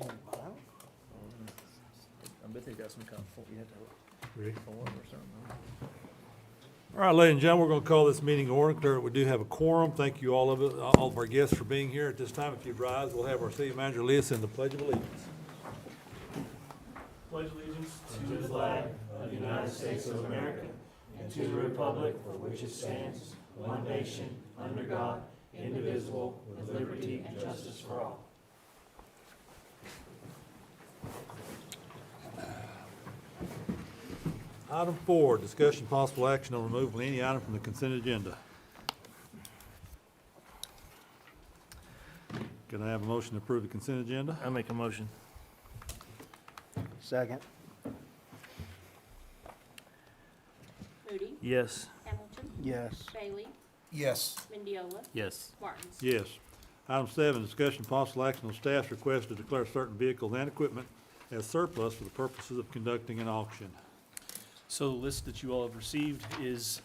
I bet they got some kind of, you have to Ready? have a form or something. All right, ladies and gentlemen, we're going to call this meeting to order. Declare that we do have a quorum. Thank you all of our guests for being here. At this time, if you'd rise, we'll have our city manager lead us in the Pledge of Allegiance. Pledge allegiance to the flag of the United States of America and to the republic for which it stands, one nation, under God, indivisible, with liberty and justice for all. Item 4, discussion possible action on removal of any item from the consent agenda. Can I have a motion to approve the consent agenda? I make a motion. Second. Moody, Yes. Hamilton, Yes. Bailey, Yes. Mendiola, Yes. Martins. Yes. Item 7, discussion possible action on staff's request to declare certain vehicles and equipment as surplus for the purposes of conducting an auction. So the list that you all have received is,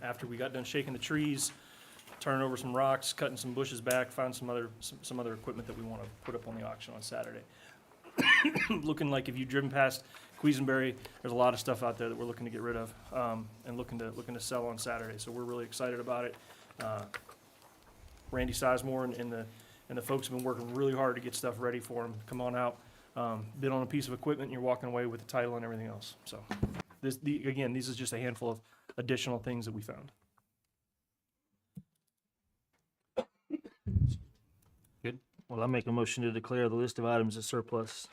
after we got done shaking the trees, turning over some rocks, cutting some bushes back, found some other equipment that we want to put up on the auction on Saturday. Looking like if you've driven past Quisenberry, there's a lot of stuff out there that we're looking to get rid of, and looking to sell on Saturday. So we're really excited about it. Randy Sizemore and the folks have been working really hard to get stuff ready for them. Come on out, bid on a piece of equipment, and you're walking away with the title and everything else. So again, these is just a handful of additional things that we found. Well, I make a motion to declare the list of items as surplus.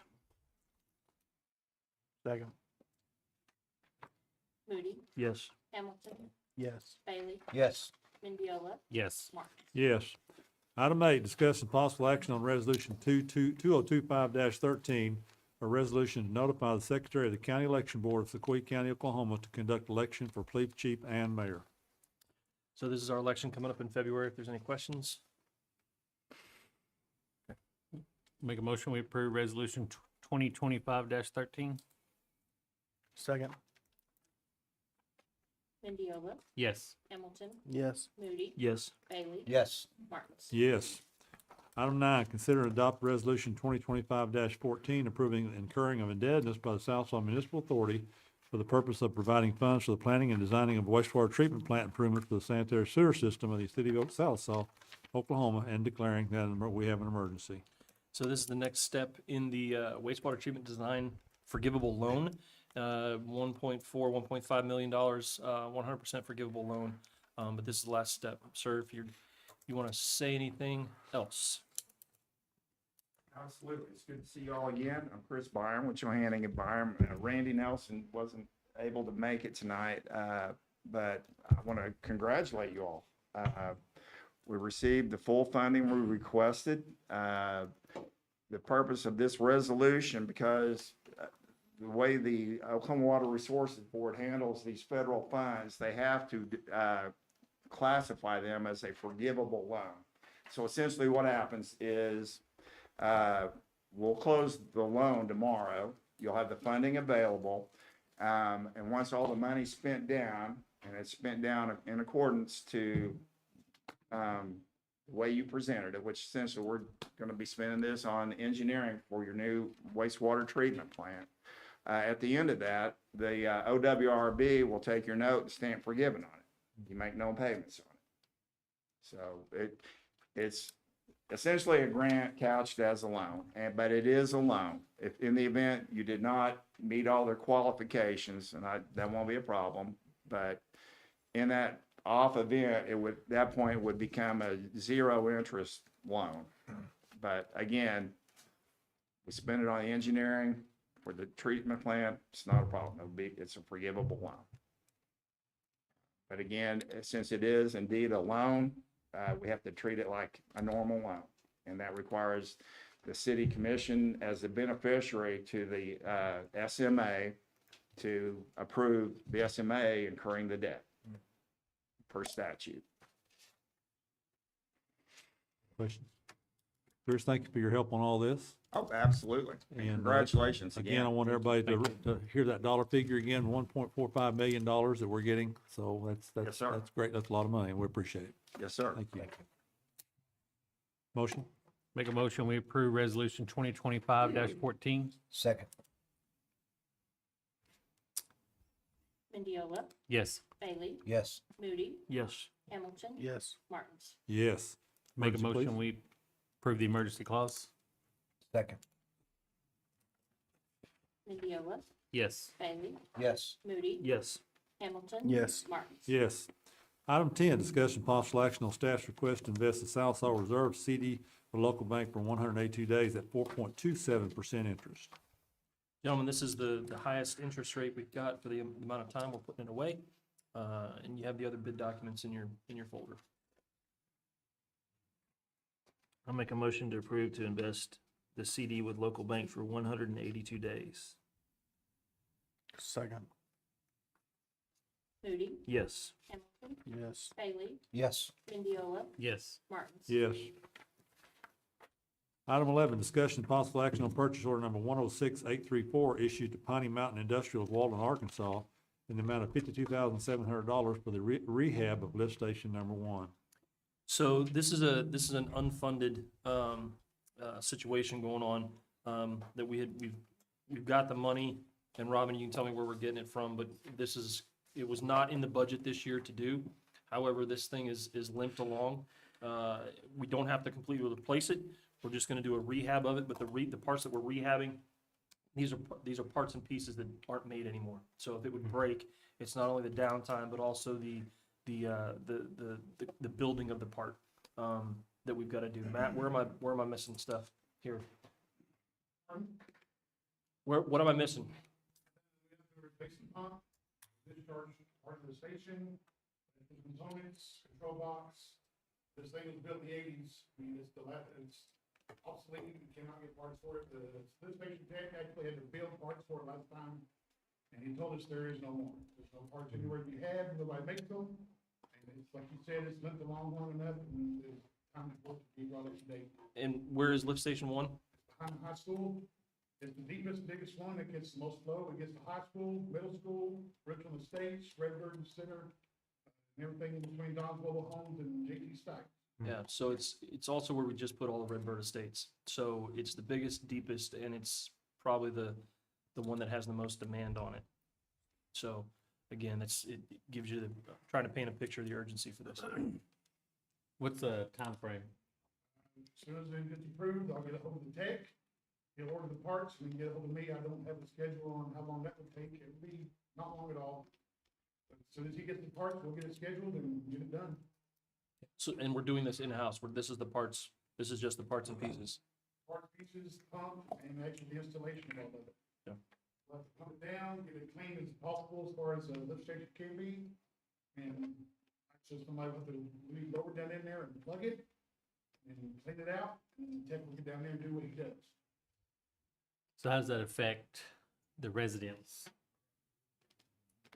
Second. Moody, Yes. Hamilton, Yes. Bailey, Yes. Mendiola, Yes. Martins. Yes. Item 8, discussion possible action on resolution 2025-13, a resolution to notify the Secretary of the County Election Board of Sequoia County, Oklahoma, to conduct election for police chief and mayor. So this is our election coming up in February. If there's any questions, Make a motion, we approve resolution 2025-13? Second. Mendiola, Yes. Hamilton, Yes. Moody, Yes. Bailey, Yes. Martins. Yes. Item 9, consider and adopt resolution 2025-14, approving the incurring of indebtedness by the Southside Municipal Authority for the purpose of providing funds for the planning and designing of wastewater treatment plant improvements for the sanitary sewer system of the city of Southside, Oklahoma, and declaring that we have an emergency. so this is the next step in the wastewater treatment design forgivable loan. $1.5 million, 100% forgivable loan. But this is the last step. Sir, if you want to say anything else. Absolutely. It's good to see you all again. I'm Chris Byram with Johanning and Byram. Randy Nelson wasn't able to make it tonight, but I want to congratulate you all. We received the full funding we requested. The purpose of this resolution, because the way the Oklahoma Water Resources Board handles these federal funds, they have to classify them as a forgivable loan. So essentially what happens is we'll close the loan tomorrow. You'll have the funding available. And once all the money's spent down, and it's spent down in accordance to the way you presented it, which essentially we're going to be spending this on engineering for your new wastewater treatment plant. At the end of that, the OWRB will take your note and stamp forgiven on it. You make no payments on it. So it's essentially a grant couched as a loan, but it is a loan. If in the event you did not meet all their qualifications, and that won't be a problem, but in that off event, that point would become a zero interest loan. But again, we spend it on the engineering for the treatment plant. It's not a problem. It's a forgivable loan. But again, since it is indeed a loan, we have to treat it like a normal loan. And that requires the city commission as the beneficiary to the SMA to approve the SMA incurring the debt per statute. Questions? Chris, thank you for your help on all this. Oh, absolutely. And And, congratulations again. Again, I want everybody to hear that dollar figure again, $1.45 million that we're getting. So Yes, that's sir. great. That's a lot of money, and we appreciate it. Yes, sir. Thank you. Motion? Make a motion, we approve resolution 2025-14. Second. Mendiola, Yes. Bailey, Yes. Moody, Yes. Hamilton. Yes. Martins. Yes. Make a Emergency, motion, we approve the emergency clause. Second. Mendiola, Yes. Bailey, Yes. Moody, Yes. Hamilton. Yes. Martins. Yes. Item 10, discussion possible action on staff's request to invest the Southside Reserve CD for local bank for 182 days at 4.27% interest. Gentlemen, this is the highest interest rate we've got for the amount of time we're putting it away. And you have the other bid documents in your folder. I'll make a motion to approve to invest the CD with local bank for 182 days. Second. Moody, Yes. Hamilton, Yes. Bailey, Yes. Mendiola, Yes. Martins. Yes. Item 11, discussion and possible action on purchase order number 106834 issued to Piney Mountain Industrial of Walden, Arkansas in the amount of $52,700 for the rehab of lift station number 1. So this is an unfunded situation going on that we've got the money, and Robin, you can tell me where we're getting it from, but it was not in the budget this year to do. However, this thing is limped along. We don't have to completely replace it. We're just going to do a rehab of it, but the parts that we're rehabbing, these are parts and pieces that aren't made anymore. So if it would break, it's not only the downtime, but also the building of the part that we've got to do. Matt, where am I missing stuff here? What am I missing? Replacement pump, discharge part of the station, the components, control box. This thing was built in the 80s. I mean, it's obsolete. You cannot get parts for it. The lift station tech actually had to build parts for it last time, and he told us there is no more. There's no parts anywhere to be had. Nobody makes them. And it's like you said, it's limped along long enough, and it's time for it to be brought up to date. And where is lift station 1? Behind the high school, it's the deepest, biggest one that gets the most flow. It gets the high school, middle school, Richland Estates, Redbird Center, and everything in between Don's Mobile Homes and JT Stike. Yeah, so it's also where we just put all the Redbird Estates. So it's the biggest, deepest, and it's probably the one that has the most demand on it. So again, it gives you trying to paint a picture of the urgency for this. What's the time frame? As soon as it gets approved, I'll get a hold of the tech. He'll order the parts and he can get a hold of me. I don't have a schedule on how long that would take. It'll be not long at all. But as soon as he gets the parts, we'll get it scheduled and get it done. So, and we're doing this in-house, this is the parts, this is just the parts and pieces. Part pieces, pump, and actually the installation of all of it. Yeah. We'll have to pump it down, get it clean as possible as far as a lift station can be. And actually somebody will have to leave lower down in there and plug it and clean it out. And the tech will get down there and do what he does. So how does that affect the residents?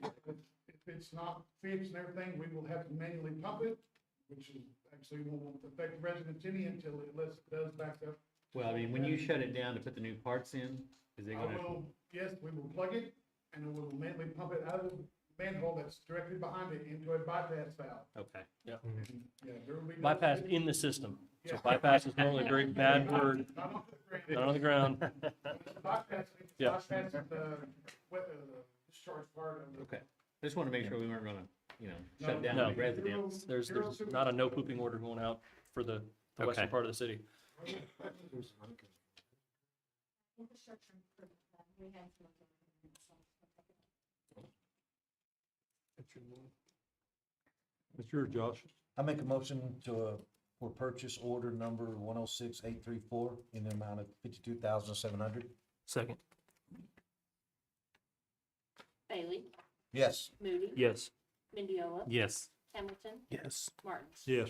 If it's not fixed and everything, we will have to manually pump it, which is actually won't affect the residents any until it does back up. Well, I mean, when you shut it down to put the new parts in, is it I gonna? will, yes, we will plug it and then we will manually pump it out of the manhole that's directly behind it into a bypass valve. Okay. Yeah, there will be. no- Bypass in the system. So Yeah. bypass is normally a very bad word, Not on the ground. not on the ground. Bypass, Yeah. bypass the discharge part of the. Okay. I just wanna make sure we weren't gonna, No, shut down no. the residents. There's not a no pooping order going out for the western Okay. part of the city. It's yours, Josh. I make a motion for purchase order number 106834 in the amount of 52,700. Second. Bailey, Yes. Moody, Yes. Mendiola, Yes. Hamilton, Yes. Martins. Yes.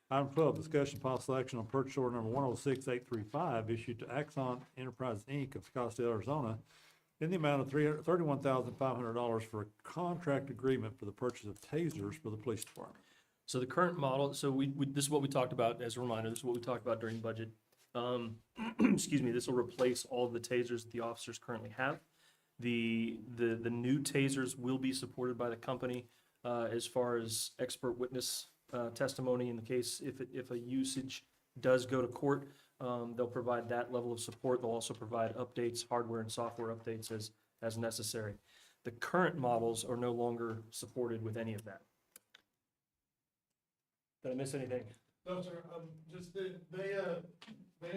Item 12, discussion possible action on purchase order number 106835 issued to Axon Enterprises, Inc. of Scottsdale, Arizona in the amount of $31,500 for a contract agreement for the purchase of tasers for the police department. So the current model, so this is what we talked about, as a reminder, this is what we talked about during budget. Excuse me, this will replace all of the tasers that the officers currently have. The new tasers will be supported by the company as far as expert witness testimony in the case if a usage does go to court, they'll provide that level of support. They'll also provide updates, hardware and software updates as necessary. The current models are no longer supported with any of that. Did I miss anything? No, sir, just they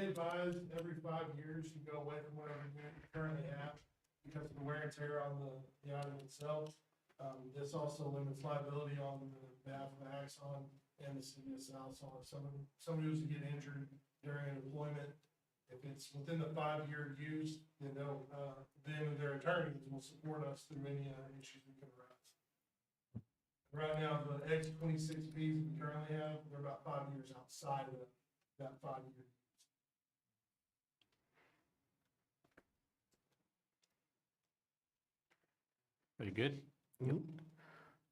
advise every 5 years you go away from whatever you currently have because of the wear and tear on the item itself. This also limits liability on behalf of Axon and the city of South Salem. Somebody who's to get injured during employment, if it's within the 5-year use, then they'll, them and their attorneys will support us through any issues we can arise. Right now, the X26Bs we currently have, they're about 5 years outside of that 5-year. Pretty good.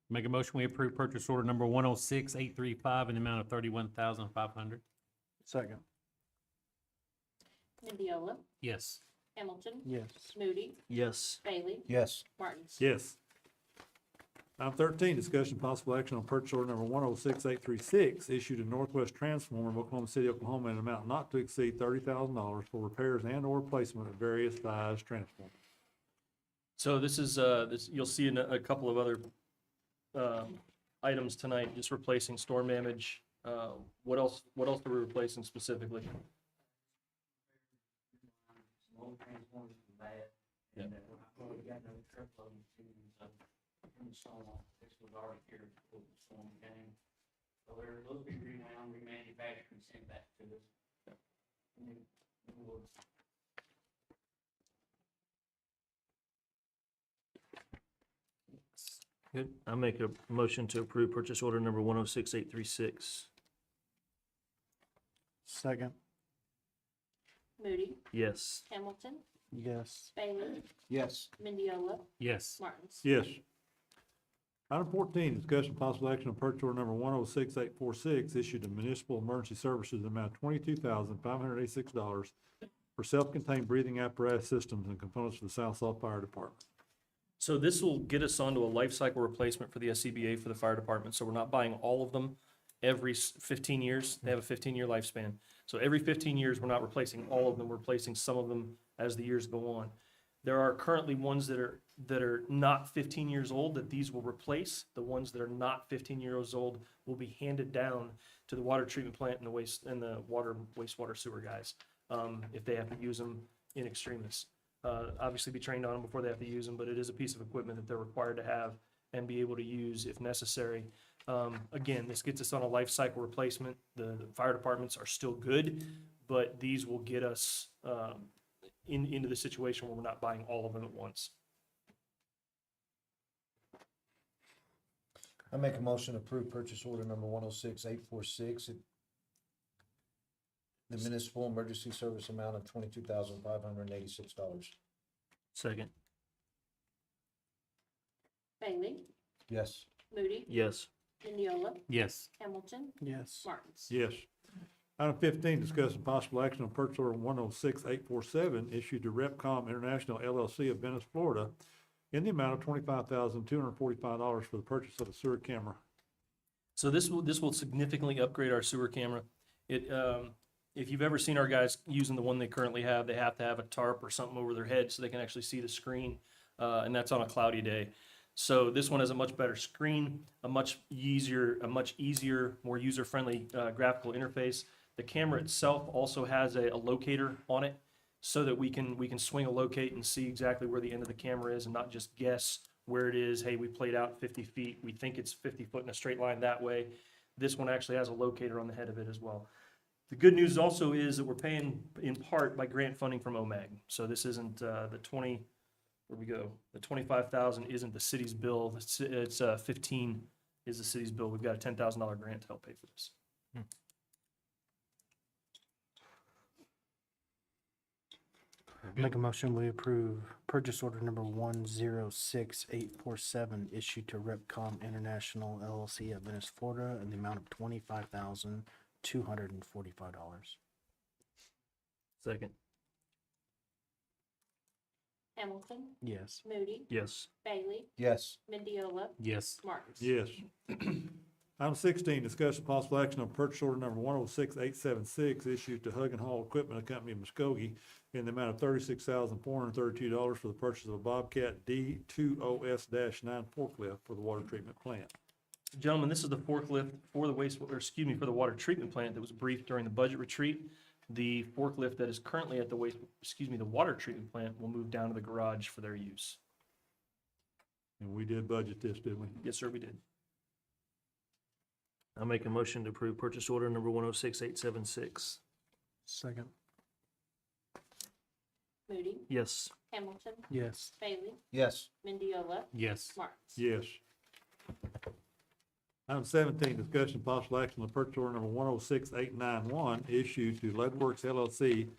Make a motion, we approve purchase order number 106835 in the amount of 31,500. Second. Mendiola, Yes. Hamilton, Yes. Moody, Yes. Bailey, Yes. Martins. Yes. Item 13, discussion possible action on purchase order number 106836, issued to Northwest Transformer of Oklahoma City, Oklahoma, in an amount not to exceed $30,000 for repairs and/or replacement of various size transformers. So this is, you'll see in a couple of other items tonight, just replacing storm damage. What else are we replacing specifically? Old transformers from bad, and we got no truckload to install. This was already here before the storm came. So they're a little bit renowned, remanufactured and sent back to us. And we'll Good. I make a motion to approve purchase order number 106836. Second. Moody, Yes. Hamilton, Yes. Bailey, Yes. Mendiola, Yes. Martins. Yes. Item 14, discussion possible action on purchase order number 106846, issued to Municipal Emergency Services in the amount of $22,586 for self-contained breathing apparatus systems and components for the South Salt Fire Department. So this will get us onto a life cycle replacement for the SCBA for the fire department. So we're not buying all of them every 15 years. They have a 15-year lifespan. So every 15 years, we're not replacing all of them. We're replacing some of them as the years go on. There are currently ones that are not 15 years old that these will replace. The ones that are not 15 years old will be handed down to the water treatment plant and the wastewater sewer guys, if they have to use them in extremis. Obviously be trained on them before they have to use them, but it is a piece of equipment that they're required to have and be able to use if necessary. Again, this gets us on a life cycle replacement. The fire departments are still good, but these will get us into the situation where we're not buying all of them at once. I make a motion to approve purchase order number 106846. The municipal emergency service amount of $22,586. Second. Bailey, Yes. Moody, Yes. Mendiola, Yes. Hamilton, Yes. Martins. Yes. Item 15, discussion possible action on purchase order 106847, issued to Repcom International LLC of Venice, Florida, in the amount of $25,245 for the purchase of a sewer camera. So this will significantly upgrade our sewer camera. If you've ever seen our guys using the one they currently have, they have to have a tarp or something over their head so they can actually see the screen, and that's on a cloudy day. So this one has a much better screen, a much easier, more user-friendly graphical interface. The camera itself also has a locator on it so that we can swing a locate and see exactly where the end of the camera is and not just guess where it is. Hey, we played out 50 feet. We think it's 50 foot in a straight line that way. This one actually has a locator on the head of it as well. The good news also is that we're paying in part by grant funding from OMAG. So this isn't the 25,000 isn't the city's bill. It's 15 is the city's bill. We've got a $10,000 grant to help pay for this. Make a motion, we approve purchase order number 106847, issued to Repcom International LLC of Venice, Florida, in the amount of $25,245. Second. Hamilton, Yes. Moody, Yes. Bailey, Yes. Mendiola, Yes. Martins. Yes. Item 16, discussion possible action on purchase order number 106876 issued to Hug and Haul Equipment Company of Muskogee in the amount of $36,432 for the purchase of a Bobcat D2OS-9 forklift for the water treatment plant. Gentlemen, this is the forklift for the for the water treatment plant that was briefed during the budget retreat. The forklift that is currently at the the water treatment plant will move down to the garage for their use. And we did budget this, didn't we? Yes, sir, we did. I'll make a motion to approve purchase order number 106876. Second. Moody, Yes. Hamilton, Yes. Bailey, Yes. Mendiola, Yes. Martin. Yes. Item 17, discussion possible action on purchase order number 106891 issued to Leadworks LLC,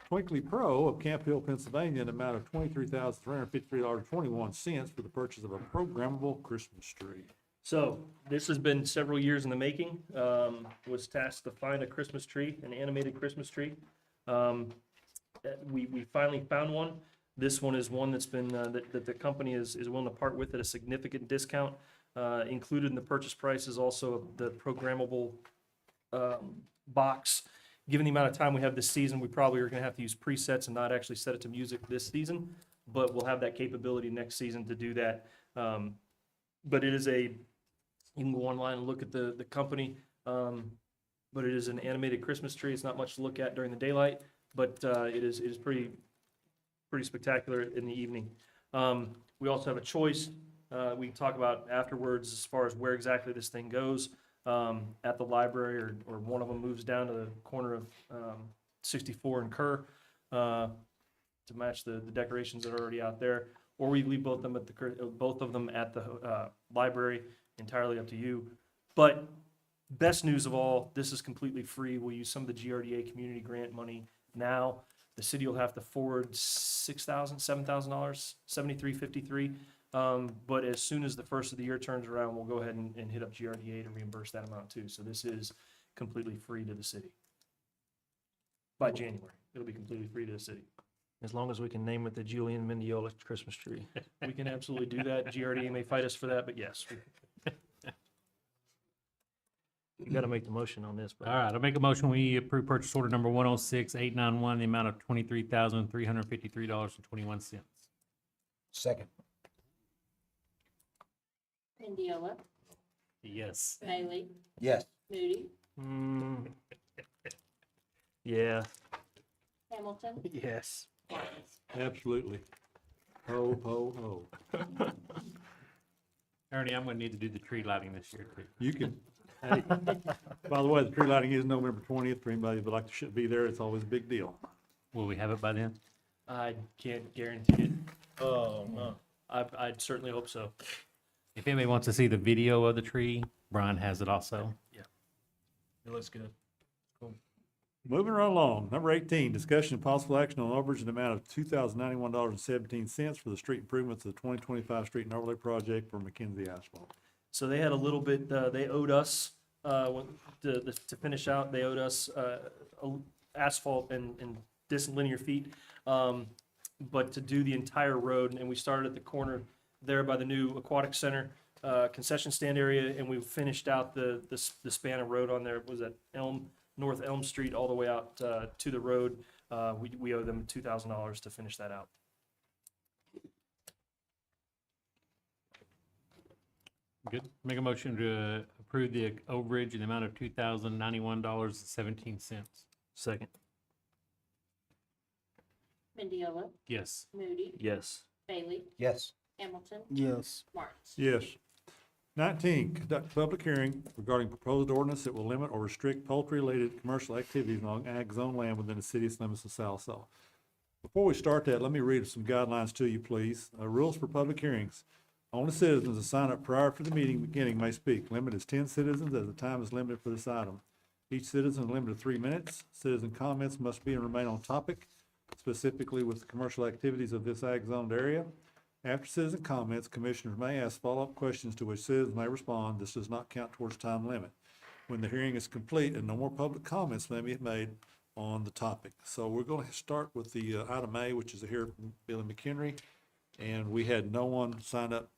Twinkly Pro of Camp Hill, Pennsylvania, in the amount of $23,353.21 for the purchase of a programmable Christmas tree. So this has been several years in the making. Was tasked to find a Christmas tree, an animated Christmas tree. We finally found one. This one is one that's been, that the company is willing to part with at a significant discount. Included in the purchase price is also the programmable box. Given the amount of time we have this season, we probably are gonna have to use presets and not actually set it to music this season, but we'll have that capability next season to do that. But it is you can go online and look at the company, but it is an animated Christmas tree. It's not much to look at during the daylight, but it is pretty spectacular in the evening. We also have a choice we can talk about afterwards as far as where exactly this thing goes at the library, or one of them moves down to the corner of 64 and Kerr to match the decorations that are already out there, or we leave both of them at the library. Entirely up to you. But best news of all, this is completely free. We'll use some of the GRDA community grant money now. The city will have to forward $7,000, $73.53. But as soon as the first of the year turns around, we'll go ahead and hit up GRDA to reimburse that amount too. So this is completely free to the city. By January, it'll be completely free to the city. As long as we can name it the Julian Mendiola Christmas tree. We can absolutely do that. GRDA may fight us for that, but yes. You gotta make the motion on this, bro. All right, I'll make a motion. We approve purchase order number 106891, the amount of $23,353.21. Second. Mendiola, Yes. Bailey, Yes. Moody, Yeah. Hamilton, Yes. Martin. Absolutely. Ho, ho, ho. Ernie, I'm gonna need to do the tree lighting this year too. You can, hey, by the way, the tree lighting is November 20th. For anybody that would like to be there, it's always a big deal. Will we have it by then? I can't guarantee it. Oh, no. I'd certainly hope so. If anybody wants to see the video of the tree, Brian has it also. It looks good. Moving right along, number 18, discussion and possible action on overage in the amount of $2,091.17 for the street improvements of the 2025 street and overlay project for McKenzie Asphalt. So they had a little bit, they owed us, to finish out, they owed us asphalt and dislinear feet. But to do the entire road, and we started at the corner there by the new aquatic center concession stand area, and we finished out the span of road on there. Was that North Elm Street all the way out to the road? We owe them $2,000 to finish that out. Good. Make a motion to approve the overage in the amount of $2,091.17. Second. Mendiola, Yes. Moody, Yes. Bailey, Yes. Hamilton, Yes. Martin. Yes. 19, conduct a public hearing regarding proposed ordinance that will limit or restrict poultry-related commercial activities on ag zone land within the city limits of Sallisaw. Before we start that, let me read some guidelines to you, please. Rules for public hearings. Only citizens that sign up prior to the meeting beginning may speak. Limit is 10 citizens as the time is limited for this item. Each citizen is limited to 3 minutes. Citizen comments must be and remain on topic, specifically with the commercial activities of this ag zoned area. After citizen comments, commissioners may ask follow-up questions to which citizens may respond. This does not count towards time limit. When the hearing is complete and no more public comments may be made on the topic. So we're going to start with the item A, which is here from Billy McHenry, and we had no one signed up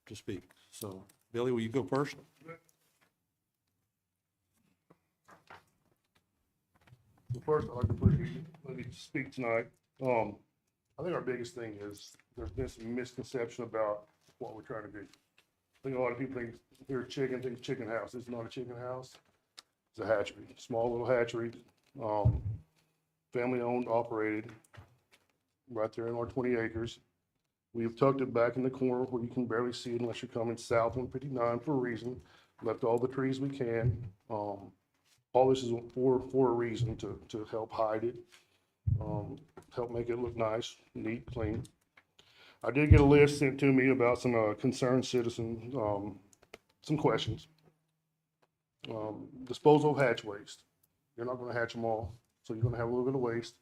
to speak. So Billy, will you go first? First, I'd like to let me speak tonight. I think our biggest thing is there's been some misconception about what we're trying to do. I think a lot of people think here chicken, think chicken house. It's not a chicken house. It's a hatchery, small little hatchery, family owned, operated, right there in our 20 acres. We've tucked it back in the corner where you can barely see it unless you're coming south 159 for a reason. Left all the trees we can. All this is for a reason to help hide it, help make it look nice, neat, clean. I did get a list sent to me about some concerned citizens, some questions. Disposal of hatch waste. You're not gonna hatch them all, so you're gonna have a little bit of waste.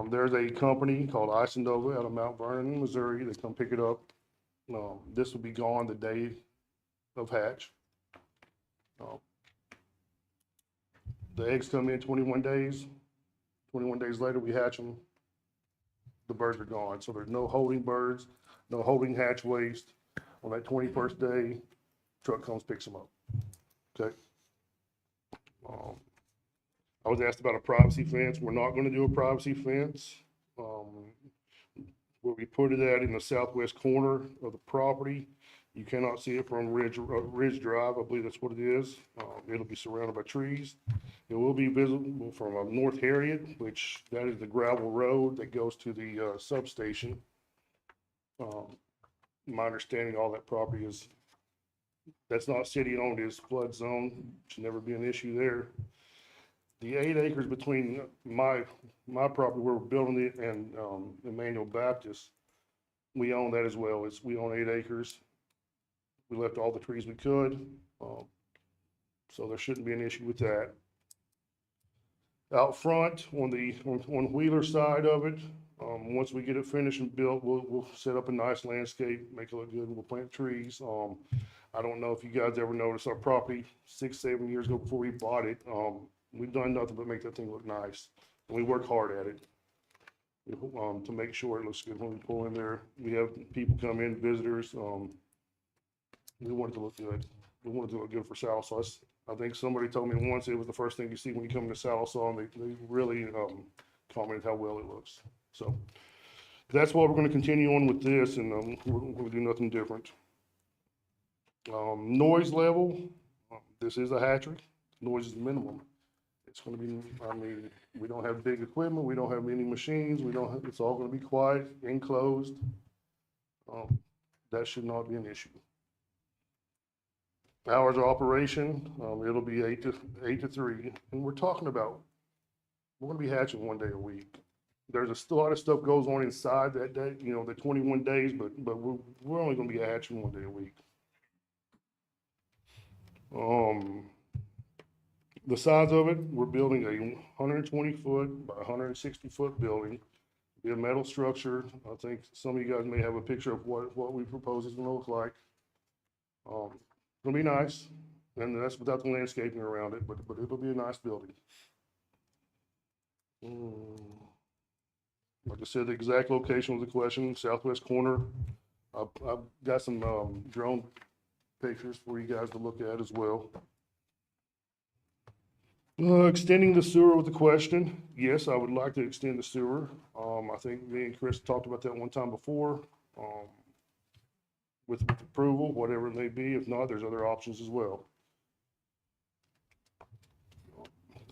There's a company called Isonova out of Mount Vernon, Missouri. They come pick it up. This will be gone the day of hatch. The eggs come in 21 days. 21 days later, we hatch them. The birds are gone. So there's no holding birds, no holding hatch waste. On that 21st day, truck comes, picks them up. Okay. I was asked about a privacy fence. We're not going to do a privacy fence. Where we put it at in the southwest corner of the property, you cannot see it from Ridge Drive. I believe that's what it is. It'll be surrounded by trees. It will be visible from North Harriet, which that is the gravel road that goes to the substation. My understanding, all that property is, that's not city owned, is flood zone. Should never be an issue there. The 8 acres between my property where we're building it and Emmanuel Baptist, we own that as well. We own 8 acres. We left all the trees we could, so there shouldn't be an issue with that. Out front on Wheeler side of it, once we get it finished and built, we'll set up a nice landscape, make it look good. We'll plant trees. I don't know if you guys ever noticed our property 6-7 years ago before we bought it. We've done nothing but make that thing look nice. And we work hard at it to make sure it looks good when we pull in there. We have people come in, visitors. We want it to look good. We want it to look good for Sallisaw. I think somebody told me once it was the first thing you see when you come to Sallisaw, and they really commented how well it looks. So that's why we're going to continue on with this, and we're going to do nothing different. Noise level, this is a hatchery. Noise is minimum. It's going to be, I mean, we don't have big equipment. We don't have any machines. It's all going to be quiet, enclosed. That should not be an issue. Hours of operation, it'll be 8 to 3. And we're talking about, we're going to be hatching 1 day a week. There's a lot of stuff goes on inside that day, you know, the 21 days, but we're only going to be hatching 1 day a week. The size of it, we're building a 120-foot by 160-foot building. Be a metal structure. I think some of you guys may have a picture of what we propose it's going to look like. It'll be nice, and that's without the landscaping around it, but it'll be a nice building. Like I said, the exact location was the question, southwest corner. I've got some drone pictures for you guys to look at as well. Extending the sewer with the question. Yes, I would like to extend the sewer. I think me and Chris talked about that one time before. With approval, whatever it may be. If not, there's other options as well.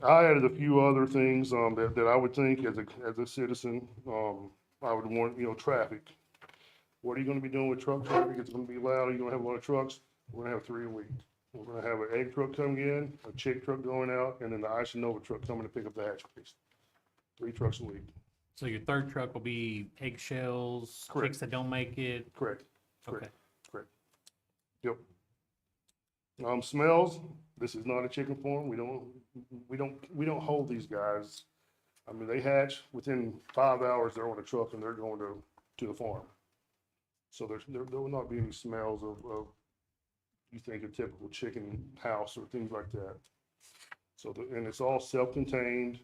I added a few other things that I would think as a citizen, I would want, you know, traffic. What are you going to be doing with truck traffic? It's going to be loud. Are you going to have a lot of trucks? We're going to have 3 a week. We're going to have an egg truck coming in, a chick truck going out, and then the Isonova truck coming to pick up the hatcheries. 3 trucks a week. So your third truck will be eggshells, Correct. chicks that don't make it? Correct. Okay. Correct. Yep. Smells. This is not a chicken farm. We don't hold these guys. I mean, they hatch within 5 hours. They're on a truck and they're going to the farm. So there will not be any smells of you think a typical chicken house or things like that. So and it's all self-contained.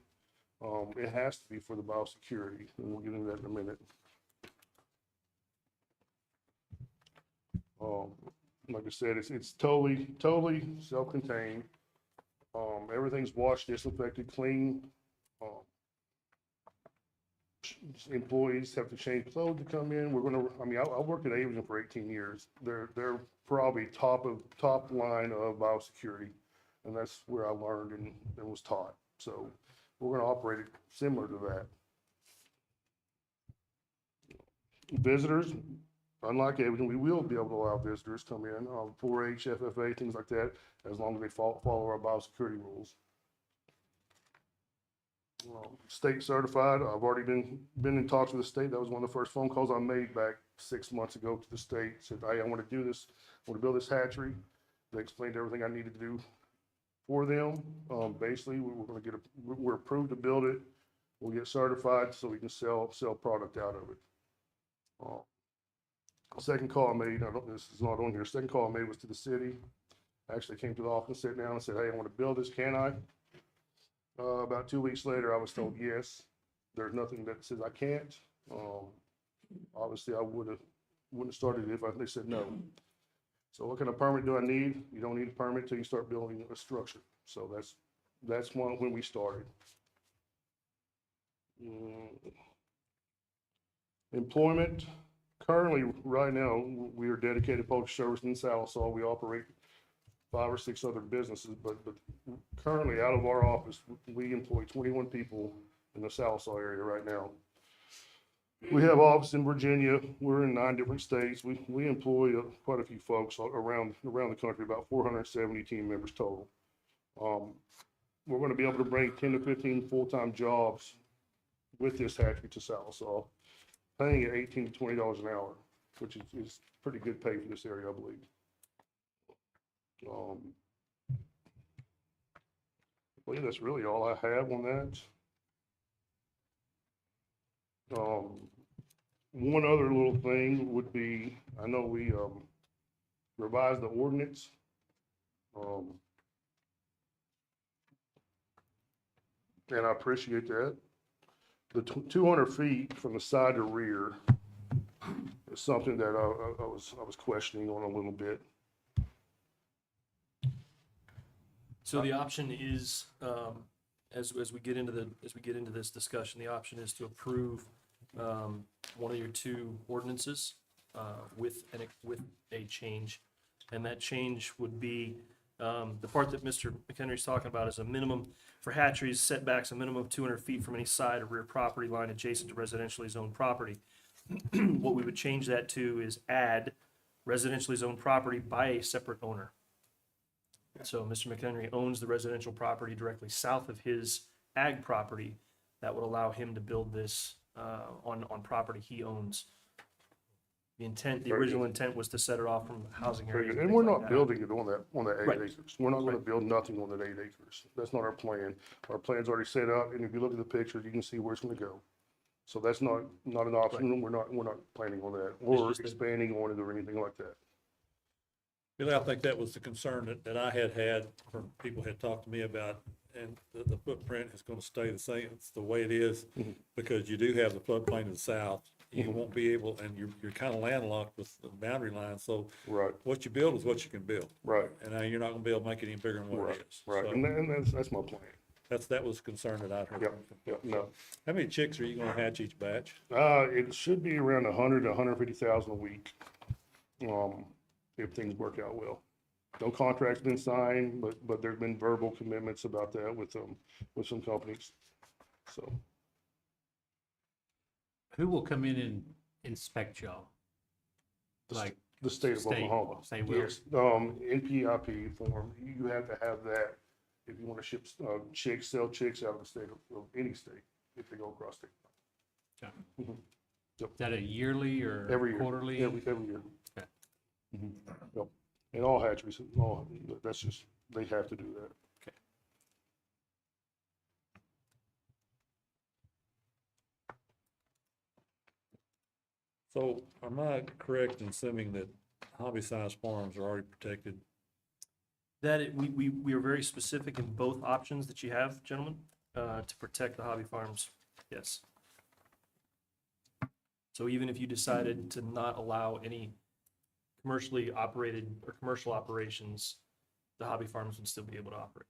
It has to be for the biosecurity, and we'll get into that in a minute. Like I said, it's totally self-contained. Everything's washed, disinfected, clean. Employees have to change clothes to come in. We're gonna, I mean, I worked at Avian for 18 years. They're probably top line of biosecurity. And that's where I learned and was taught. So we're gonna operate it similar to that. Visitors, unlike Avian, we will be able to allow visitors come in, 4-H, FFA, things like that, as long as they follow our biosecurity rules. State certified, I've already been in talks with the state. That was one of the first phone calls I made back 6 months ago to the state. Said, hey, I want to do this, I want to build this hatchery. They explained everything I needed to do for them. Basically, we're approved to build it. We'll get certified so we can sell product out of it. Second call I made, this is not on here, second call I made was to the city. I actually came to the office, sat down and said, hey, I want to build this, can I? About 2 weeks later, I was told yes. There's nothing that says I can't. Obviously, I wouldn't have started it if they said no. So what kind of permit do I need? You don't need a permit till you start building a structure. So that's when we started. Employment, currently, right now, we are dedicated poultry service in Sallisaw. We operate 5 or 6 other businesses, but currently out of our office, we employ 21 people in the Sallisaw area right now. We have office in Virginia. We're in 9 different states. We employ quite a few folks around the country, about 470 team members total. We're going to be able to bring 10 to 15 full-time jobs with this hatchery to Sallisaw, paying at $18 to $20 an hour, which is pretty good pay for this area, I believe. I believe that's really all I have on that. One other little thing would be, I know we revised the ordinance. And I appreciate that. The 200 feet from the side to rear is something that I was questioning on a little bit. So the option is, as we get into this discussion, the option is to approve one of your 2 ordinances with a change, and that change would be the part that Mr. McHenry's talking about is a minimum for hatcheries setbacks, a minimum of 200 feet from any side or rear property line adjacent to residentially zoned property. What we would change that to is add residentially zoned property by a separate owner. So Mr. McHenry owns the residential property directly south of his ag property. That would allow him to build this on property he owns. The original intent was to set it off from housing areas. And we're not building it on that 8 Right. acres. We're not gonna build nothing on that 8 acres. That's not our plan. Our plan's already set up, and if you look at the pictures, you can see where it's gonna go. So that's not an option. We're not planning on that, or just a- expanding on it or anything like that. Billy, I think that was the concern that I had from people had talked to me about, and the footprint is gonna stay the same, it's the way it is, because you do have the floodplain to the south. You won't be able, and you're kind of landlocked with the boundary line, so Right, what you build is what you can build. right, And you're not gonna be able to make it any bigger than what right, it is. right. So And that's my plan. that was a concern that I'd heard. Yep, yep, no. How many chicks are you gonna hatch each batch? It should be around 100 to 150,000 a week, if things work out well. No contract's been signed, but there's been verbal commitments about that with some companies. So, Who will come in and inspect y'all? Like, the state of State, Oklahoma. state will. Yes, NPIP form, you have to have that if you want to ship sell chicks out of the state of any state, if they go across state. is that a yearly or Every year. quarterly? Every year. Okay. Yep. And all hatcheries, that's just, they have to do that. So am I correct in assuming that hobby-sized farms are already protected? We are very specific in both options that you have, gentlemen, to protect the hobby farms, yes. So even if you decided to not allow any commercially operated or commercial operations, the hobby farms would still be able to operate.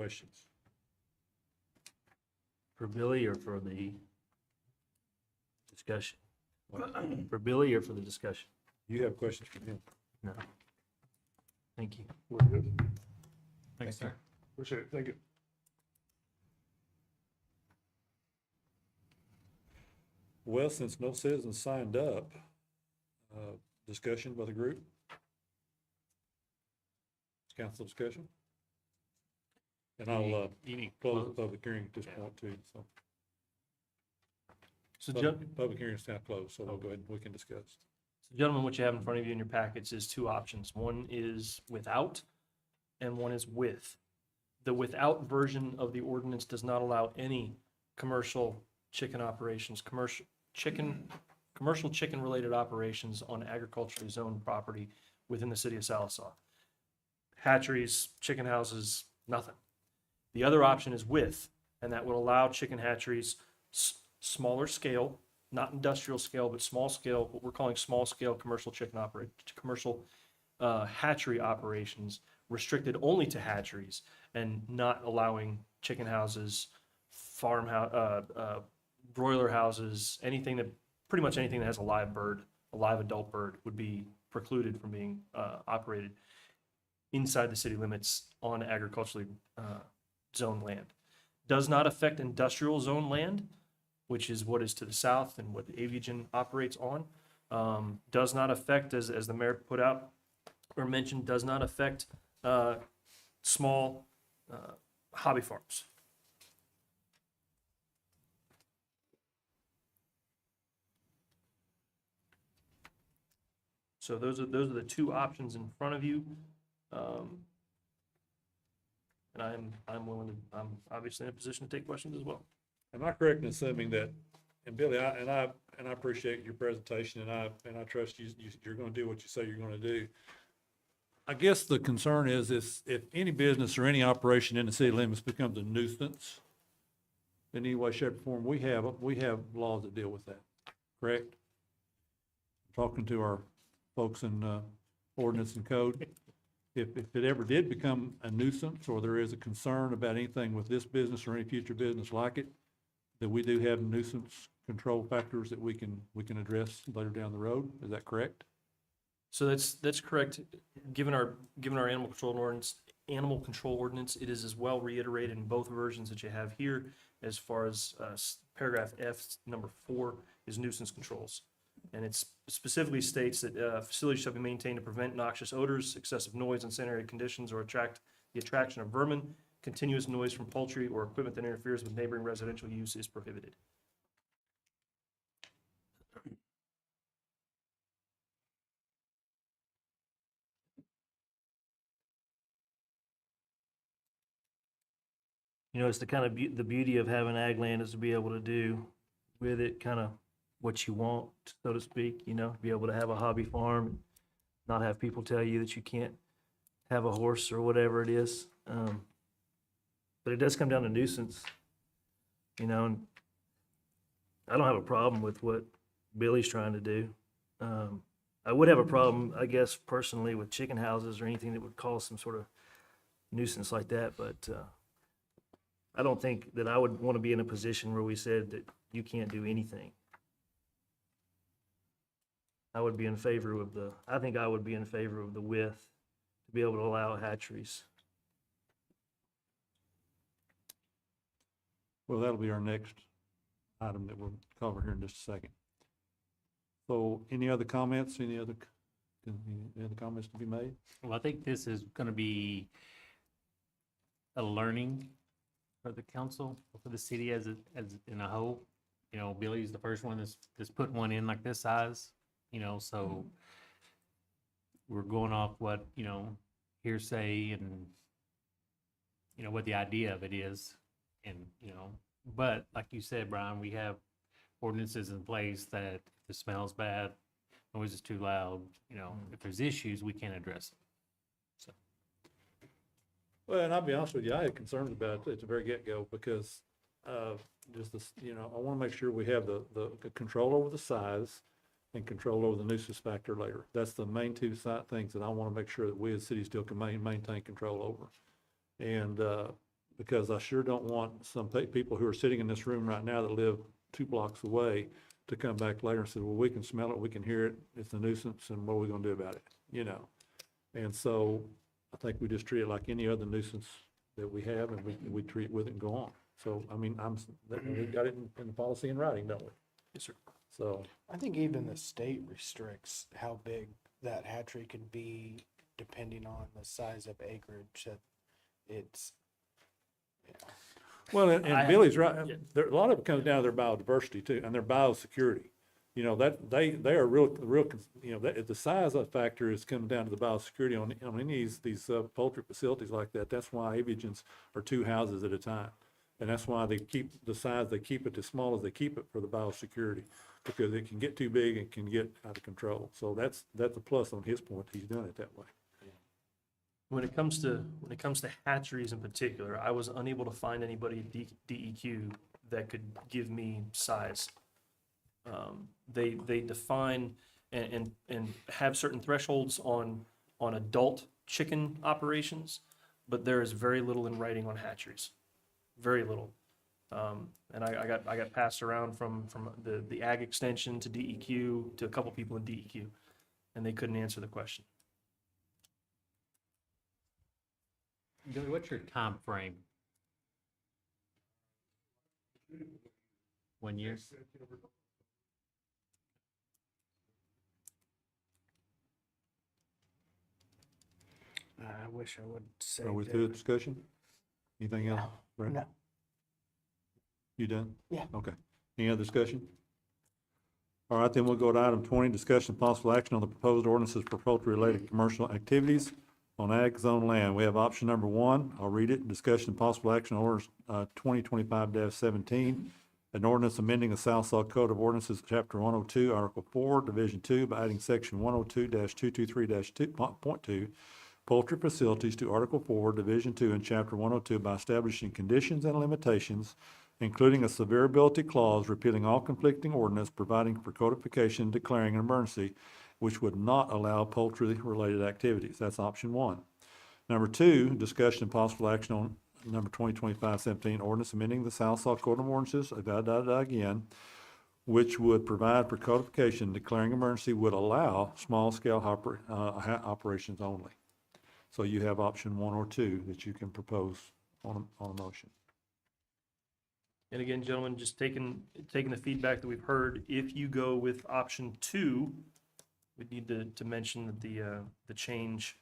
questions? For Billy or for the discussion? For Billy or for the discussion? You have questions for him? No. Thank you. We're good. Thanks, sir. Appreciate it. Thank you. Well, since no citizens signed up, discussion by the group? Council discussion? And I'll, You need close the close. public hearing at this Yeah. point too, so. So Public hearing is now closed, so we'll go ahead and we can discuss. Gentlemen, what you have in front of you in your packets is two options. One is without and one is with. The without version of the ordinance does not allow any commercial chicken operations, commercial chicken related operations on agriculturally zoned property within the city of Sallisaw. Hatcheries, chicken houses, nothing. The other option is with, and that would allow chicken hatcheries, smaller scale, not industrial scale, but small scale, what we're calling small scale commercial hatchery operations, restricted only to hatcheries and not allowing chicken houses, broiler houses, pretty much anything that has a live bird, a live adult bird would be precluded from being operated inside the city limits on agriculturally zoned land. Does not affect industrial zone land, which is what is to the south and what Aviagen operates on. Does not affect, as the mayor put out or mentioned, does not affect small hobby farms. So those are the two options in front of you. And I'm obviously in a position to take questions as well. Am I correct in assuming that, and Billy, I appreciate your presentation, and I trust you're gonna do what you say you're gonna do. I guess the concern is if any business or any operation in the city limits becomes a nuisance in any way, shape, or form, we have laws that deal with that, correct? Talking to our folks in ordinance and code, if it ever did become a nuisance, or there is a concern about anything with this business or any future business like it, that we do have nuisance control factors that we can address later down the road. Is that correct? So that's correct. Given our animal control ordinance, it is as well reiterated in both versions that you have here, as far as paragraph F, number 4, is nuisance controls. And it specifically states that facilities shall be maintained to prevent noxious odors, excessive noise, unsanitary conditions, or the attraction of vermin. Continuous noise from poultry or equipment that interferes with neighboring residential use is prohibited. You know, it's the kind of the beauty of having ag land is to be able to do with it kind of what you want, so to speak, you know, be able to have a hobby farm, and not have people tell you that you can't have a horse or whatever it is. But it does come down to nuisance, you know, and I don't have a problem with what Billy's trying to do. I would have a problem, I guess, personally with chicken houses or anything that would cause some sort of nuisance like that, but I don't think that I would want to be in a position where we said that you can't do anything. I would be in favor of I think I would be in favor of the width to be able to allow hatcheries. Well, that'll be our next item that we'll cover here in just a second. So any other comments, any other comments to be made? Well, I think this is gonna be a learning for the council, for the city as in a whole. You know, Billy's the first one that's putting one in like this size, you know, so we're going off what, you know, hearsay and, you know, what the idea of it is. And, you know, but like you said, Brian, we have ordinances in place that if it smells bad, noise is too loud, you know, if there's issues, we can't address them. So, Well, and I'll be honest with you, I had concerns about it at the very get-go because just this, you know, I want to make sure we have the control over the size and control over the nuisance factor later. That's the main two things that I want to make sure that we as cities still can maintain control over. And because I sure don't want some people who are sitting in this room right now that live 2 blocks away to come back later and say, well, we can smell it, we can hear it, it's a nuisance, and what are we gonna do about it, you know? And so I think we just treat it like any other nuisance that we have, and we treat with it and go on. So, I mean, we got it in the policy in writing, don't we? Yes, sir. So, I think even the state restricts how big that hatchery can be depending on the size of acreage that it's, well, and I- Billy's right, yeah. there, a lot of it comes down to their biodiversity too, and their biosecurity. You know, that, they are real, you know, that, the size of factor is coming down to the biosecurity on any of these poultry facilities like that. That's why avians are 2 houses at a time. And that's why they keep the size, they keep it as small as they keep it for the biosecurity, because it can get too big and can get out of control. So that's a plus on his point, he's doing it that way. When it comes to hatcheries in particular, I was unable to find anybody at DEQ that could give me size. They define and have certain thresholds on adult chicken operations, but there is very little in writing on hatcheries, very little. And I got passed around from the ag extension to DEQ to a couple people in DEQ, and they couldn't answer the question. Billy, what's your time frame? 1 year? I wish I would say. Are we that- through the discussion? Anything else? Brent? No. You done? Yeah. Okay. Any other discussion? All right, then we'll go to item 20, discussion and possible action on the proposed ordinances for poultry-related commercial activities on ag zone land. We have option number 1. I'll read it. Discussion and possible action on orders 2025-17. An ordinance amending the Southside Code of Ordinances, Chapter 102, Article 4, Division 2, by adding Section 102-223-2.2, poultry facilities to Article 4, Division 2, and Chapter 102 by establishing conditions and limitations, including a severability clause repealing all conflicting ordinance, providing for codification, declaring an emergency, which would not allow poultry-related activities. That's option 1. Number 2, discussion and possible action on number 2025-17, ordinance amending the Southside Code of Ordinances, again, which would provide for codification, declaring emergency, would allow small-scale operations only. So you have option 1 or 2 that you can propose on a motion. And again, gentlemen, just taking the feedback that we've heard, if you go with option 2, we need to mention that the change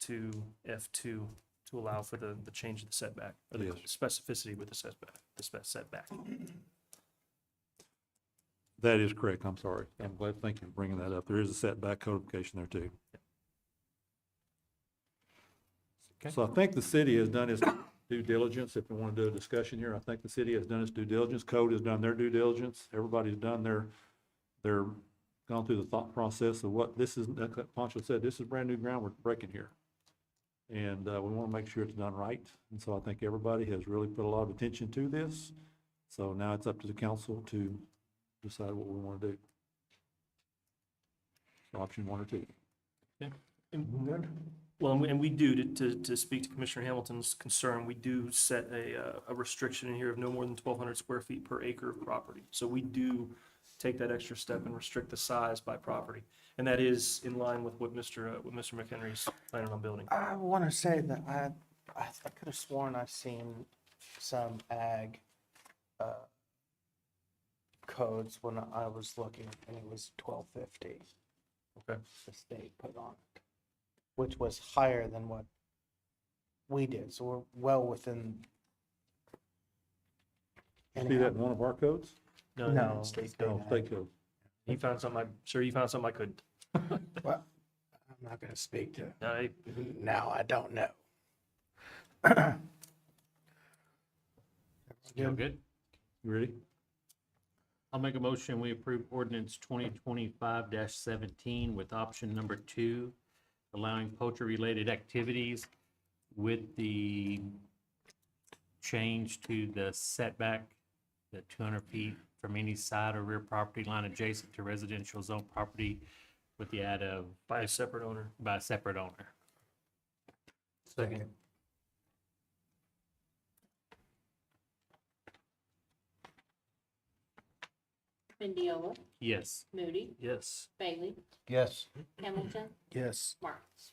to F2 to allow for the change of the setback, or the Yes. specificity with the setback. That is correct, I'm sorry. I'm glad, thank you for bringing that up. There is a setback codification there too. Okay. So I think the city has done its due diligence, if we want to do a discussion here, I think the city has done its due diligence, code has done their due diligence, everybody's done their gone through the thought process of what this is, like Pancho said, this is brand new ground we're breaking here. And we want to make sure it's done right, and so I think everybody has really put a lot of attention to this. So now it's up to the council to decide what we want to do. So option 1 or 2. Well, and we do, to speak to Commissioner Hamilton's concern, we do set a restriction in here of no more than 1,200 square feet per acre of property. So we do take that extra step and restrict the size by property. And that is in line with what Mr. McHenry's planning on building. I want to say that I could have sworn I've seen some ag codes when I was looking, and it was 1250. Okay. The state put on it, which was higher than what we did. So we're well within. See that in one of our codes? No, state state Oh, ag. state code. You found something, sir, you found something I couldn't. Well, I'm not going to speak to. No, I- Now I don't know. Still good? You ready? I'll make a motion, we approve ordinance 2025-17 with option number 2, allowing poultry-related activities with the change to the setback, the 200 feet from any side or rear property line adjacent to residential zone property with the add of by a separate owner. by a separate owner. Second. Mendiola, Yes. Moody, Yes. Bailey, Yes. Hamilton, Yes. Martins.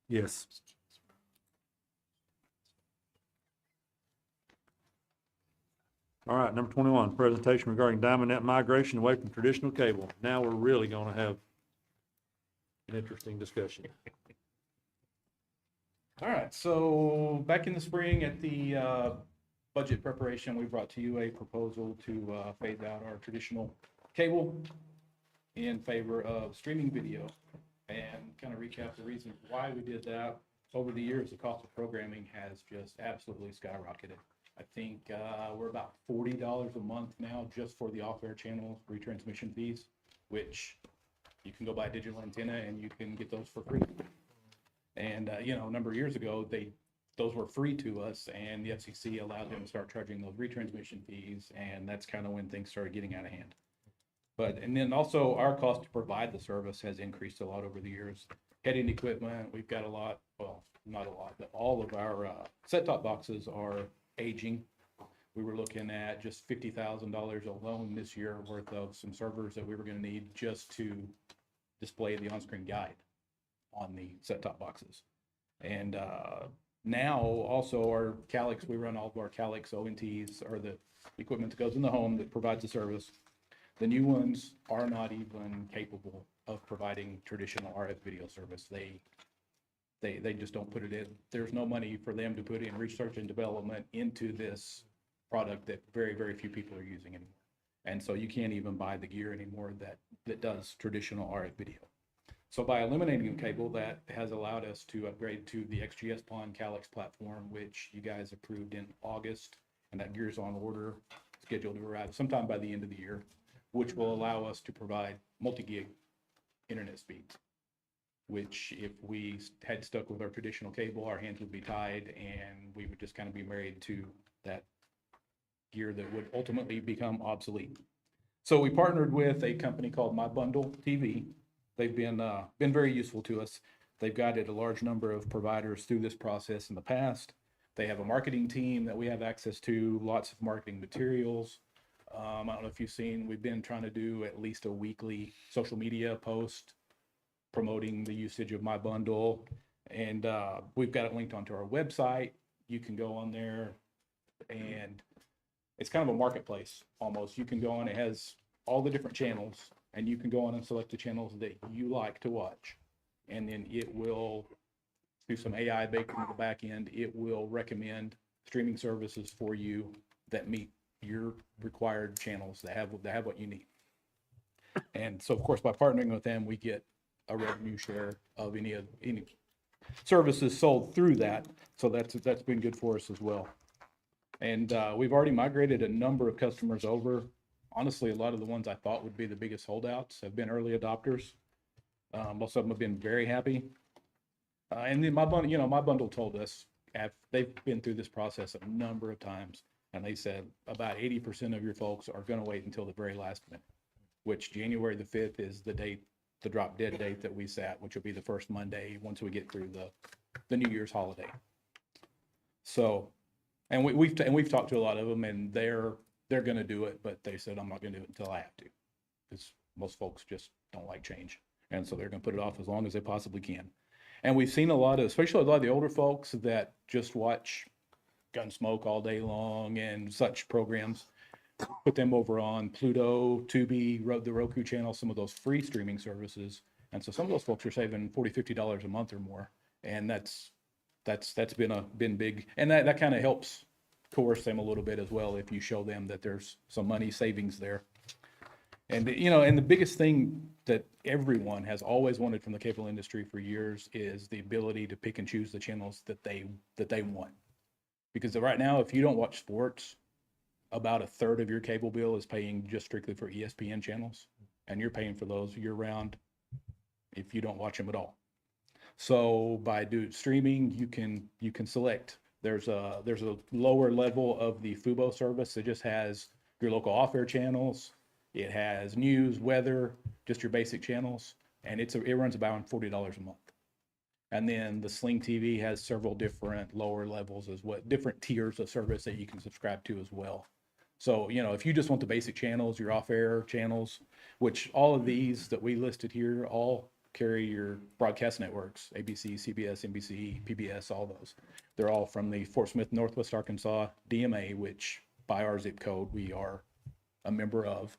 Yes. All right, number 21, presentation regarding Diamond Net migration away from traditional cable. Now we're really gonna have an interesting discussion. All right, so back in the spring at the budget preparation, we brought to you a proposal to phase out our traditional cable in favor of streaming video. And kind of recap the reason why we did that. Over the years, the cost of programming has just absolutely skyrocketed. I think we're about $40 a month now just for the off-air channel retransmission fees, which you can go buy a digital antenna and you can get those for free. And, you know, a number of years ago, those were free to us, and the FCC allowed them to start charging those retransmission fees, and that's kind of when things started getting out of hand. And then also our cost to provide the service has increased a lot over the years. Head-end equipment, we've got a lot, well, not a lot, but all of our set-top boxes are aging. We were looking at just $50,000 alone this year worth of some servers that we were going to need just to display the on-screen guide on the set-top boxes. And now also our Calix, we run all of our Calix ONTs, or the equipment that goes in the home that provides the service. The new ones are not even capable of providing traditional RF video service. They just don't put it in. There's no money for them to put in research and development into this product that very, very few people are using anymore. And so you can't even buy the gear anymore that does traditional RF video. So by eliminating the cable, that has allowed us to upgrade to the XGS-PON Calix platform, which you guys approved in August, and that gear's on order, scheduled to arrive sometime by the end of the year, which will allow us to provide multi-gig internet speeds, which if we had stuck with our traditional cable, our hands would be tied and we would just kind of be married to that gear that would ultimately become obsolete. So we partnered with a company called My Bundle TV. They've been very useful to us. They've guided a large number of providers through this process in the past. They have a marketing team that we have access to, lots of marketing materials. I don't know if you've seen, we've been trying to do at least a weekly social media post promoting the usage of My Bundle. And we've got it linked onto our website. You can go on there and it's kind of a marketplace almost. You can go on, it has all the different channels, and you can go on and select the channels that you like to watch. And then it will, through some AI baked into the back end, it will recommend streaming services for you that meet your required channels that have what you need. And so of course, by partnering with them, we get a revenue share of any services sold through that. So that's been good for us as well. And we've already migrated a number of customers over. Honestly, a lot of the ones I thought would be the biggest holdouts have been early adopters. Most of them have been very happy. And then My Bundle told us, they've been through this process a number of times, and they said about 80% of your folks are going to wait until the very last minute, which January the 5th is the date, the drop dead date that we set, which will be the first Monday once we get through the New Year's holiday. So, and we've talked to a lot of them, and they're going to do it, but they said, I'm not going to do it until I have to, because most folks just don't like change. And so they're going to put it off as long as they possibly can. And we've seen especially a lot of the older folks that just watch Gunsmoke all day long and such programs, put them over on Pluto, Tubi, the Roku channel, some of those free streaming services. And so some of those folks are saving $40, $50 a month or more. And that's been big. And that kind of helps coerce them a little bit as well if you show them that there's some money savings there. And, and the biggest thing that everyone has always wanted from the cable industry for years is the ability to pick and choose the channels that they want. Because right now, if you don't watch sports, about a third of your cable bill is paying just strictly for ESPN channels, and you're paying for those year round if you don't watch them at all. So by streaming, you can select. There's a lower level of the Fubo service that just has your local off-air channels. It has news, weather, just your basic channels, and it runs about $40 a month. And then the Sling TV has several different lower levels different tiers of service that you can subscribe to as well. So, you know, if you just want the basic channels, your off-air channels, which all of these that we listed here all carry your broadcast networks, ABC, CBS, NBC, PBS, all those. They're all from the Fort Smith, Northwest Arkansas DMA, which by our zip code, we are a member of.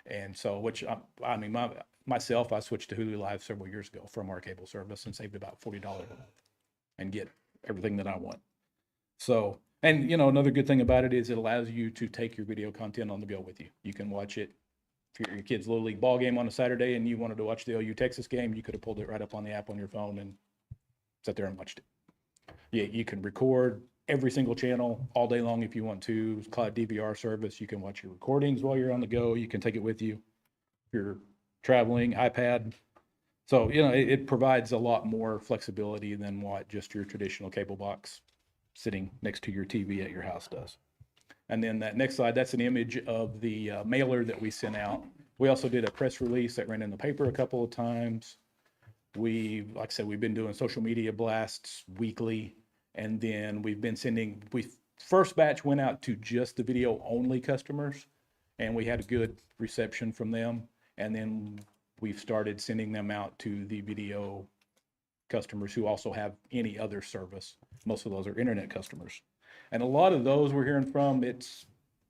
And so, which I mean, myself, I switched to Hulu Live several years ago from our cable service and saved about $40 a month and get everything that I want. So, and you know, another good thing about it is it allows you to take your video content on the go with you. You can watch it. If your kid's Little League ball game on a Saturday and you wanted to watch the OU Texas game, you could have pulled it right up on the app on your phone and sat there and watched it. Yeah, you can record every single channel all day long if you want to. It's called DVR service. You can watch your recordings while you're on the go. You can take it with you. If you're traveling, iPad. So, you know, it provides a lot more flexibility than what just your traditional cable box sitting next to your TV at your house does. And then that next slide, that's an image of the mailer that we sent out. We also did a press release that ran in the paper a couple of times. We, like I said, we've been doing social media blasts weekly. And then we've been sending, first batch went out to just the video only customers, and we had a good reception from them. And then we've started sending them out to the video customers who also have any other service. Most of those are internet customers. And a lot of those we're hearing from,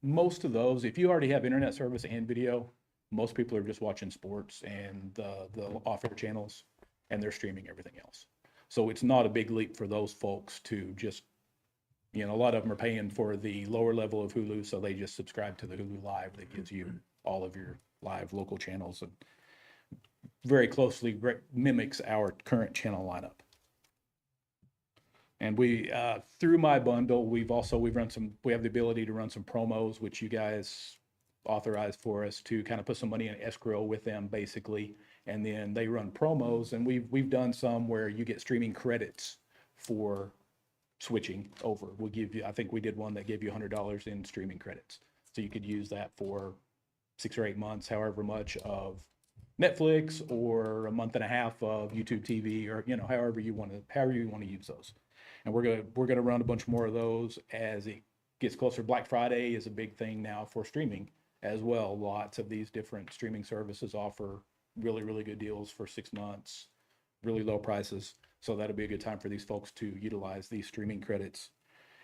most of those, if you already have internet service and video, most people are just watching sports and the off-air channels, and they're streaming everything else. So it's not a big leap for those folks to just, you know, a lot of them are paying for the lower level of Hulu, so they just subscribe to the Hulu Live that gives you all of your live local channels and very closely mimics our current channel lineup. And we, through my bundle, we have the ability to run some promos, which you guys authorized for us to kind of put some money in escrow with them basically. And then they run promos, and we've done some where you get streaming credits for switching over. We'll give you, I think we did one that gave you $100 in streaming credits. So you could use that for 6 or 8 months, however much of Netflix, or a month and a half of YouTube TV, or, you know, however you want to use those. And we're gonna run a bunch more of those as it gets closer. Black Friday is a big thing now for streaming as well. Lots of these different streaming services offer really, really good deals for 6 months, really low prices. So that'll be a good time for these folks to utilize these streaming credits.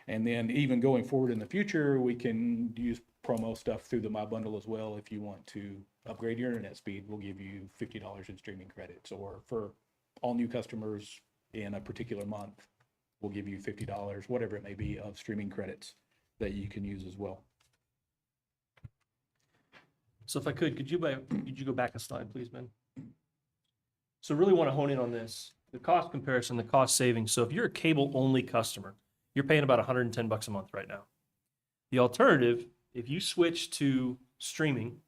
And then even going forward in the future, we can use promo stuff through the My Bundle as well. If you want to upgrade your internet speed, we'll give you $50 in streaming credits. Or for all new customers in a particular month, we'll give you $50, whatever it may be, of streaming credits that you can use as well. So if I could you go back a slide, please, Ben? So really want to hone in on this, the cost comparison, the cost savings. So if you're a cable-only customer, you're paying about $110 a month right now. The alternative, if you switch to streaming,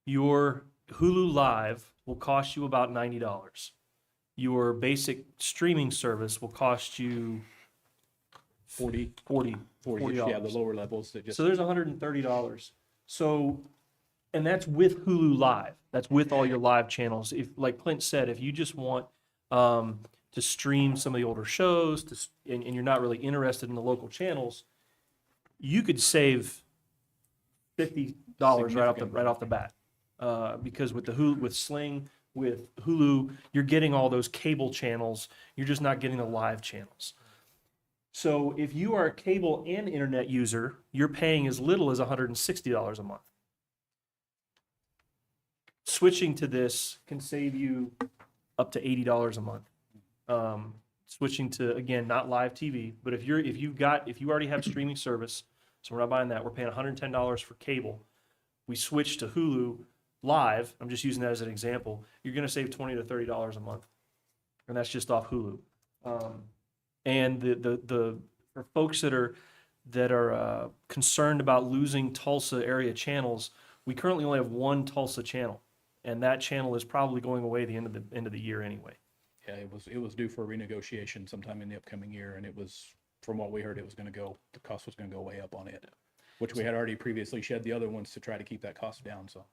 your Hulu Live will cost you about $90. Your basic streaming service will cost you $40, $40. yeah, the lower levels that just. So there's $130. So, and that's with Hulu Live. That's with all your live channels. If, like Clint said, if you just want to stream some of the older shows, and you're not really interested in the local channels, you could save $50 right off the bat. Because with the Hulu, with Sling, with Hulu, you're getting all those cable channels. You're just not getting the live channels. So if you are a cable and internet user, you're paying as little as $160 a month. Switching to this can save you up to $80 a month. Switching to, again, not live TV, but if you already have streaming service, so we're not buying that, we're paying $110 for cable. We switch to Hulu Live, I'm just using that as an example, you're going to save $20 to $30 a month, and that's just off Hulu. And for folks that are concerned about losing Tulsa area channels, we currently only have one Tulsa channel, and that channel is probably going away the end of the year anyway. Yeah, it was due for renegotiation sometime in the upcoming year, and it was, from what we heard, the cost was going to go way up on it, which we had already previously shed the other ones to try to keep that cost down. So.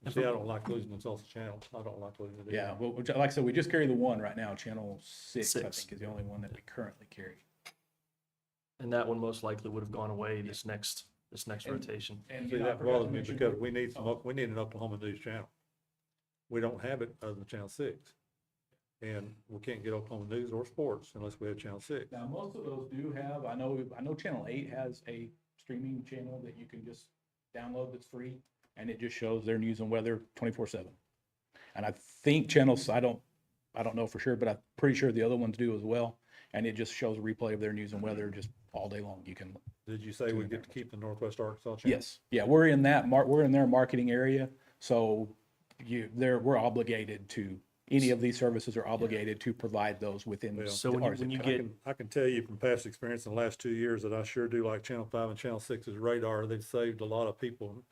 See, I don't like losing the Tulsa channel. I don't like losing it. Yeah, well, like I said, we just carry the one right now. Channel 6, I Six. think, is the only one that we currently carry. And that one most likely would have gone away this next this next And- rotation. And See, you know, I that forgot to bothers me mention- because we need we need an Oklahoma News channel. We don't have it other than Channel 6. And we can't get Oklahoma News or sports unless we have Channel 6. Now, most of those do have, I know Channel 8 has a streaming channel that you can just download that's free, and it just shows their news and weather 24/7. And I think channels, I don't know for sure, but I'm pretty sure the other ones do as well. And it just shows a replay of their news and weather just all day long. You can, Did you say we get to keep the Northwest Arkansas channel? yes, yeah, we're in we're in their marketing area, so we're obligated to, any of these services are obligated to provide those within. Well, So when our you zip get, code. I can tell you from past experience in the last 2 years that I sure do like Channel 5 and Channel 6's radar. They've saved a lot of people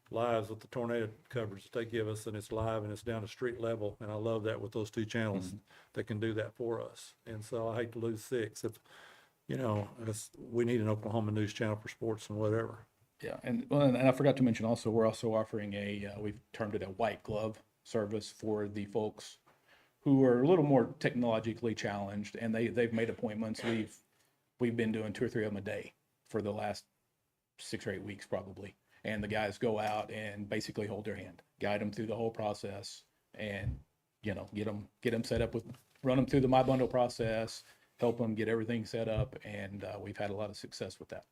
lives with the tornado coverage that they give us, and it's live and it's down to street level. And I love that with those two channels that can do that for us. And so I hate to lose 6. If, you know, we need an Oklahoma News channel for sports and whatever. Yeah, and I forgot to mention also, we're also offering we've termed it a white glove service for the folks who are a little more technologically challenged, and they've made appointments. We've been doing 2 or 3 of them a day for the last 6 or 8 weeks probably. And the guys go out and basically hold their hand, guide them through the whole process, and, you know, get them set up run them through the My Bundle process, help them get everything set up, and we've had a lot of success with that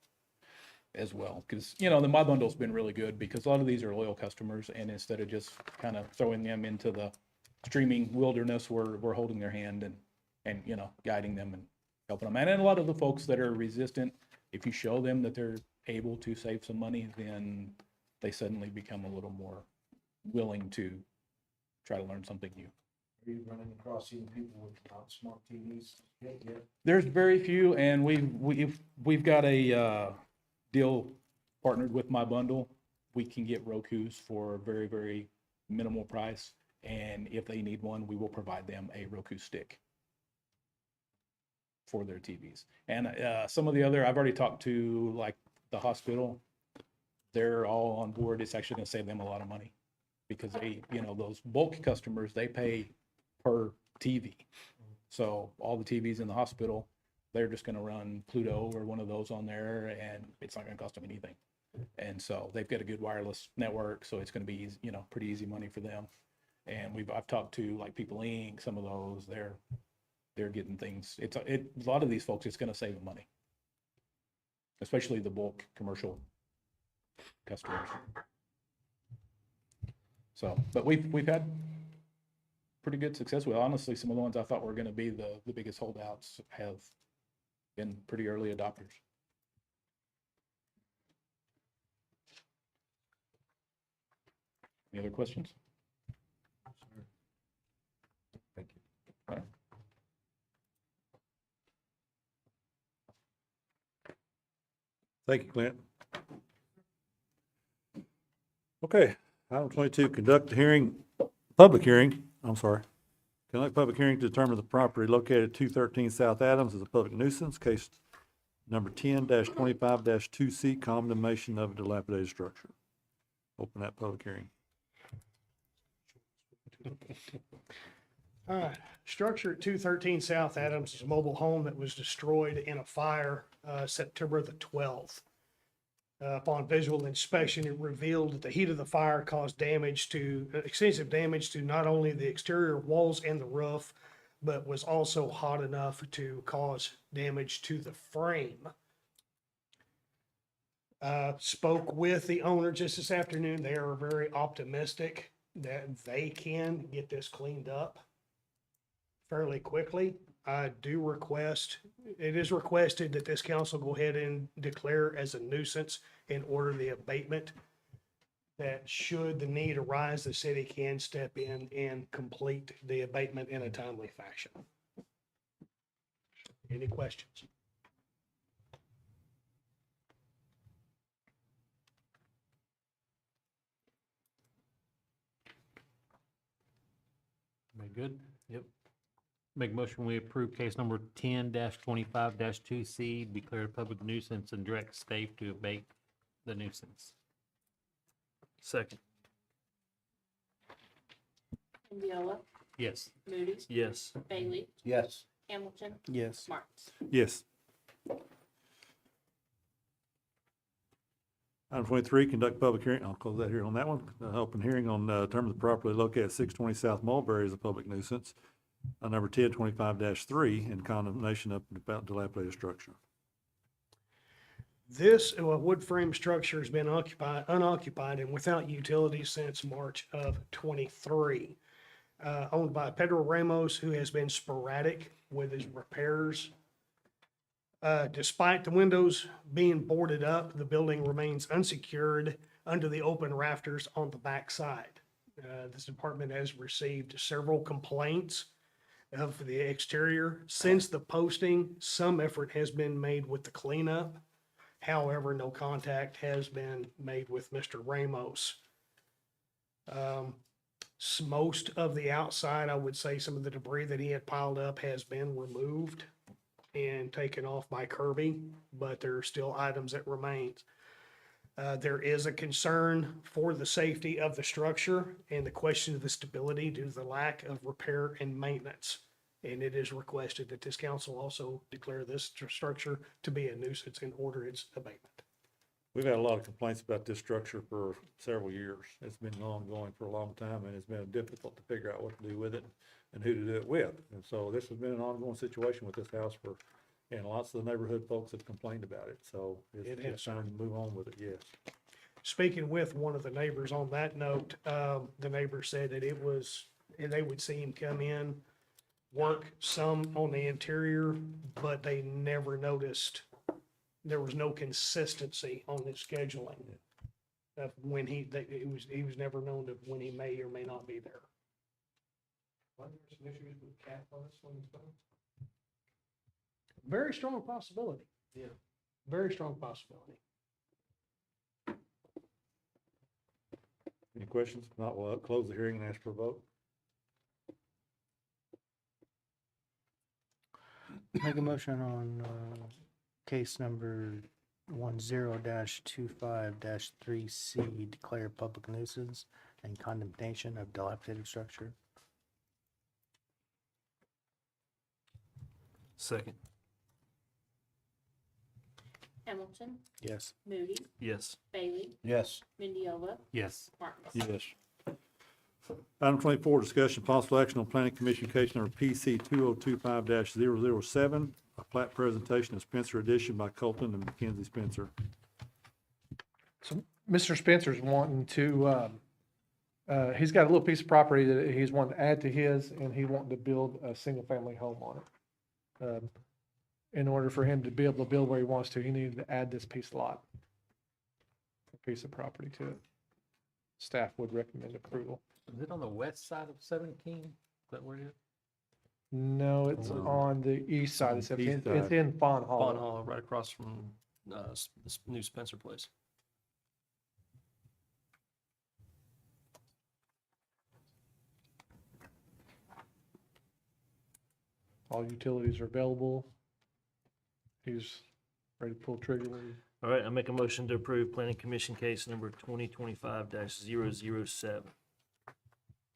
as well. Because, you know, the My Bundle's been really good because a lot of these are loyal customers, and instead of just kind of throwing them into the streaming wilderness, we're holding their hand and, you know, guiding them and helping them. And then a lot of the folks that are resistant, if you show them that they're able to save some money, then they suddenly become a little more willing to try to learn something new. Are you running across any people with not smart TVs yet? There's very few, and we've got a deal partnered with My Bundle. We can get Rokus for a very, very minimal price, and if they need one, we will provide them a Roku stick for their TVs. And some of the other, I've already talked to, like the hospital, they're all on board. It's actually going to save them a lot of money because they, you know, those bulk customers, they pay per TV. So all the TVs in the hospital, they're just going to run Pluto or one of those on there, and it's not going to cost them anything. And so they've got a good wireless network, so it's going to be easy, you know, pretty easy money for them. And I've talked to like People Inc., some of those, they're getting things. A lot of these folks, it's going to save them money, especially the bulk commercial customers. So, but we've had pretty good success with. Honestly, some of the ones I thought were going to be the biggest holdouts have been pretty early adopters. Any other questions? Thank you. All right. Thank you, Clint. Okay, item 22, conduct public hearing to determine the property located at 213 South Adams as a public nuisance, case number 10-25-2C, condemnation of a dilapidated structure. Open that public hearing. Structure at 213 South Adams is a mobile home that was destroyed in a fire September the 12th. Upon visual inspection, it revealed that the heat of the fire caused extensive damage to not only the exterior walls and the roof, but was also hot enough to cause damage to the frame. Spoke with the owner just this afternoon. They are very optimistic that they can get this cleaned up fairly quickly. It is requested that this council go ahead and declare as a nuisance and order the abatement. That should the need arise, the city can step in and complete the abatement in a timely fashion. Any questions? Very good. Yep. Make a motion, we approve case number 10-25-2C, declare a public nuisance and direct staff to abate the nuisance. Second, Indiola, Yes. Moody, yes. Bailey, Yes. Hamilton, Yes. Martins. Yes. Item 23, conduct public hearing, I'll close that here on that one. Open hearing on terms of property located at 620 South Mulberry as a public nuisance. Number 1025-3, in condemnation of dilapidated structure. This wood frame structure has been unoccupied and without utilities since March of '23. Owned by Pedro Ramos, who has been sporadic with his repairs. Despite the windows being boarded up, the building remains unsecured under the open rafters on the back side. This department has received several complaints of the exterior. Since the posting, some effort has been made with the cleanup. However, no contact has been made with Mr. Ramos. Most of the outside, I would say some of the debris that he had piled up has been removed and taken off by Kirby, but there are still items that remains. There is a concern for the safety of the structure and the question of the stability due to the lack of repair and maintenance. And it is requested that this council also declare this structure to be a nuisance and order its abatement. We've had a lot of complaints about this structure for several years. It's been ongoing for a long time, and it's been difficult to figure out what to do with it and who to do it with. And so this has been an ongoing situation with this house and lots of the neighborhood folks have complained about it. So it's time to move on with it, yes. Speaking with one of the neighbors on that note, the neighbor said that and they would see him come in, work some on the interior, but they never noticed, there was no consistency on his scheduling. Of when he was never known to when he may or may not be there. Very strong possibility. Yeah. Very strong possibility. Any questions? If not, we'll close the hearing and ask for a vote. Make a motion on case number 10-25-3C, declare public nuisance and condemnation of dilapidated structure. Second. Hamilton, Yes. Moody, Yes. Bailey, Yes. Mendiola, Yes. Martins. Yes. Item 24, discussion possible action on planning commission case number PC 2025-007, a plat presentation of Spencer Edition by Colton and Mackenzie Spencer. So Mr. Spencer's wanting to, he's got a little piece of property that he's wanting to add to his, and he wanting to build a single-family home on it. In order for him to be able to build where he wants to, he needed to add this piece of lot, a piece of property to it. Staff would recommend approval. Is it on the west side of 17? Is that where it is? No, it's on the east side of East 17. side. It's in Fawn Hollow. Fawn Hollow, right across from this new Spencer place. All utilities are available. He's ready to pull trigger when he All right, I make a motion to approve planning commission case number 2025-007.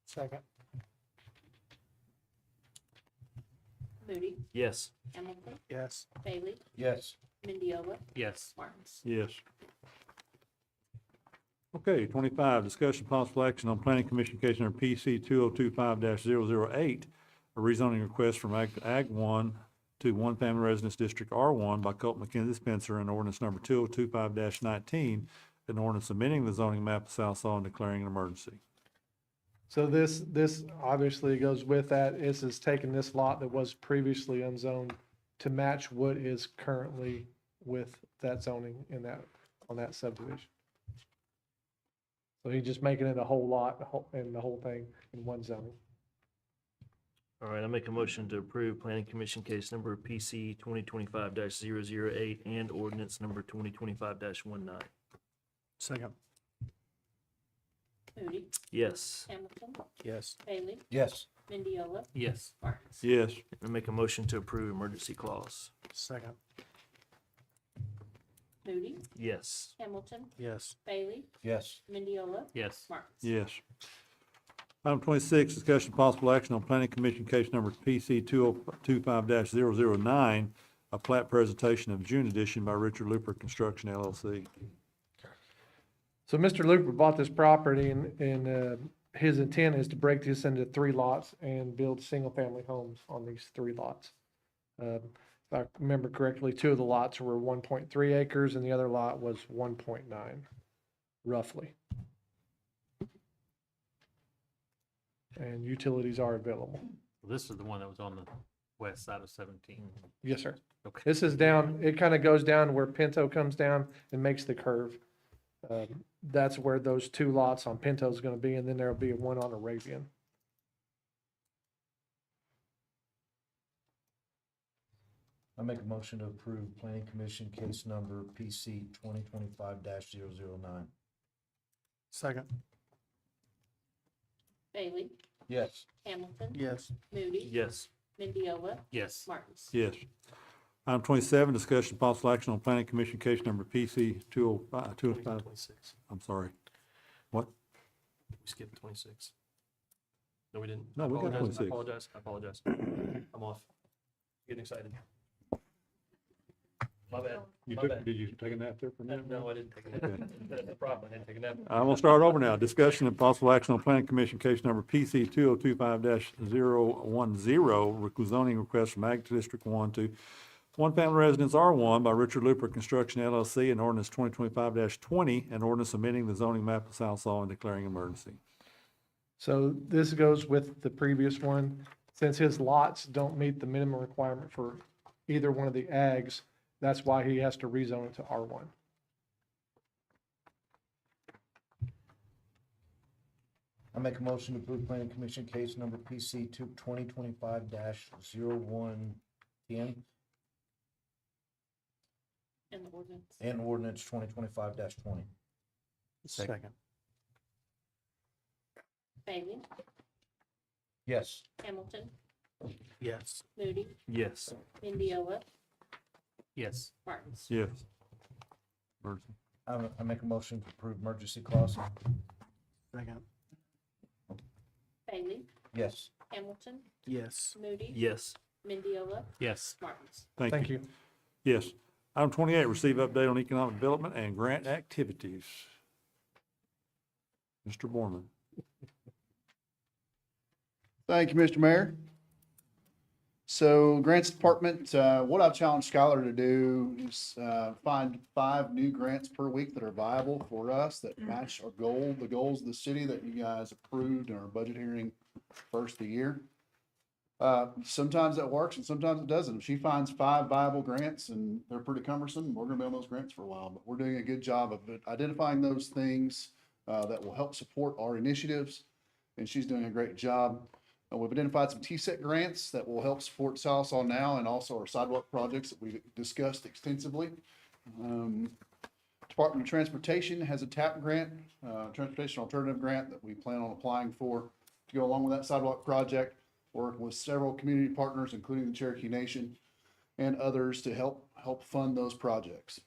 Second. Moody, Yes. Hamilton, Yes. Bailey, Yes. Mendiola, Yes. Martins. Yes. Okay, 25, discussion possible action on planning commission case number PC 2025-008, a rezoning request from Ag 1 to One Family Residence District R1 by Colton Mackenzie Spencer and ordinance number 2025-19, an ordinance amending the zoning map of South Saw and declaring an emergency. So this obviously goes with that. This is taking this lot that was previously unzoned to match what is currently with that zoning in that, on that subdivision. So he's just making it a whole lot, and the whole thing in one zoning. All right, I make a motion to approve planning commission case number PC 2025-008 and ordinance number 2025-19. Second. Moody, Yes. Hamilton, Yes. Bailey, Yes. Mendiola, Yes. Martins. Yes. I make a motion to approve emergency clause. Second. Moody, Yes. Hamilton, Yes. Bailey, Yes. Mendiola, Yes. Martins. Yes. Item 26, discussion possible action on planning commission case number PC 2025-009, a plat presentation of June edition by Richard Looper Construction LLC. So Mr. Looper bought this property and his intent is to break this into 3 lots and build single-family homes on these 3 lots. If I remember correctly, 2 of the lots were 1.3 acres and the other lot was 1.9, roughly. And utilities are available. This is the one that was on the west side of 17. Yes, sir. Okay. This is down, it kind of goes down where Pinto comes down and makes the curve. That's where those 2 lots on Pinto is going to be, and then there'll be one on Arabian. I make a motion to approve planning commission case number PC 2025-009. Second. Bailey? Yes. Hamilton? Yes. Moody? Yes. Mendiola? Yes. Martins? Yes. Item 27, discussion of possible action on planning commission case number PC 205, 26. I'm sorry. What? We skipped 26. No, we didn't. No, we got Apologize. 26. I apologize. I'm off. Getting excited. My bad. My bad. Did you take a nap there for a minute? No, I didn't take a nap. That's the problem. I didn't take a nap. I'm gonna start over now. Discussion and possible action on planning commission case number PC 2025-010, zoning request from Ag District 1 to one-family residence R1 by Richard Looper Construction LLC and ordinance 2025-20, and ordinance amending the zoning map of South Saw and declaring emergency. So this goes with the previous one. Since his lots don't meet the minimum requirement for either one of the ags, that's why he has to rezone it to R1. I make a motion to approve planning commission case number PC 2025-0110 And the ordinance? and ordinance 2025-20. Second. Bailey? Yes. Hamilton? Yes. Moody? Yes. Mendiola? Yes. Martins? Yes. Emergency. I make a motion to approve emergency clause. Second. Bailey? Yes. Hamilton? Yes. Moody? Yes. Mendiola? Yes. Martins? Thank you. Yes. Item 28, receive update on economic development and grant activities. Mr. Borman. Thank you, Mr. Mayor. So Grants Department, what I've challenged Skylar to do is find 5 new grants per week that are viable for us, that match our goal, the goals of the city that you guys approved in our budget hearing first of the year. Sometimes that works and sometimes it doesn't. If she finds 5 viable grants and they're pretty cumbersome, we're gonna be on those grants for a while, but we're doing a good job of identifying those things that will help support our initiatives, and she's doing a great job. We've identified some TSET grants that will help support Sallisaw Now and also our sidewalk projects that we've discussed extensively. Department of Transportation has a TAP grant, Transportation Alternative Grant, that we plan on applying for to go along with that sidewalk project, working with several community partners, including the Cherokee Nation and others, to help fund those projects.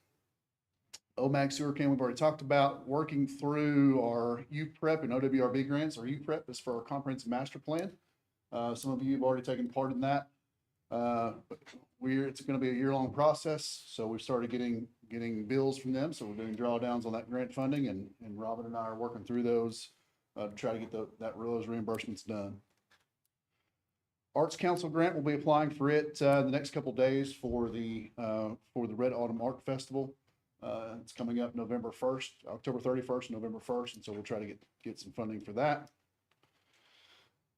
OMAG Sewer Can, we've already talked about. Working through our UPREP and OWRB grants. Our UPREP is for our comprehensive master plan. Some of you have already taken part in that. It's going to be a year-long process, so we've started getting bills from them. So we're doing drawdowns on that grant funding, and Robin and I are working through those to try to get those reimbursements done. Arts Council grant, we'll be applying for it the next couple of days for the Red Autumn Art Festival. It's coming up November 1st, October 31st, November 1st, and so we'll try to get some funding for that.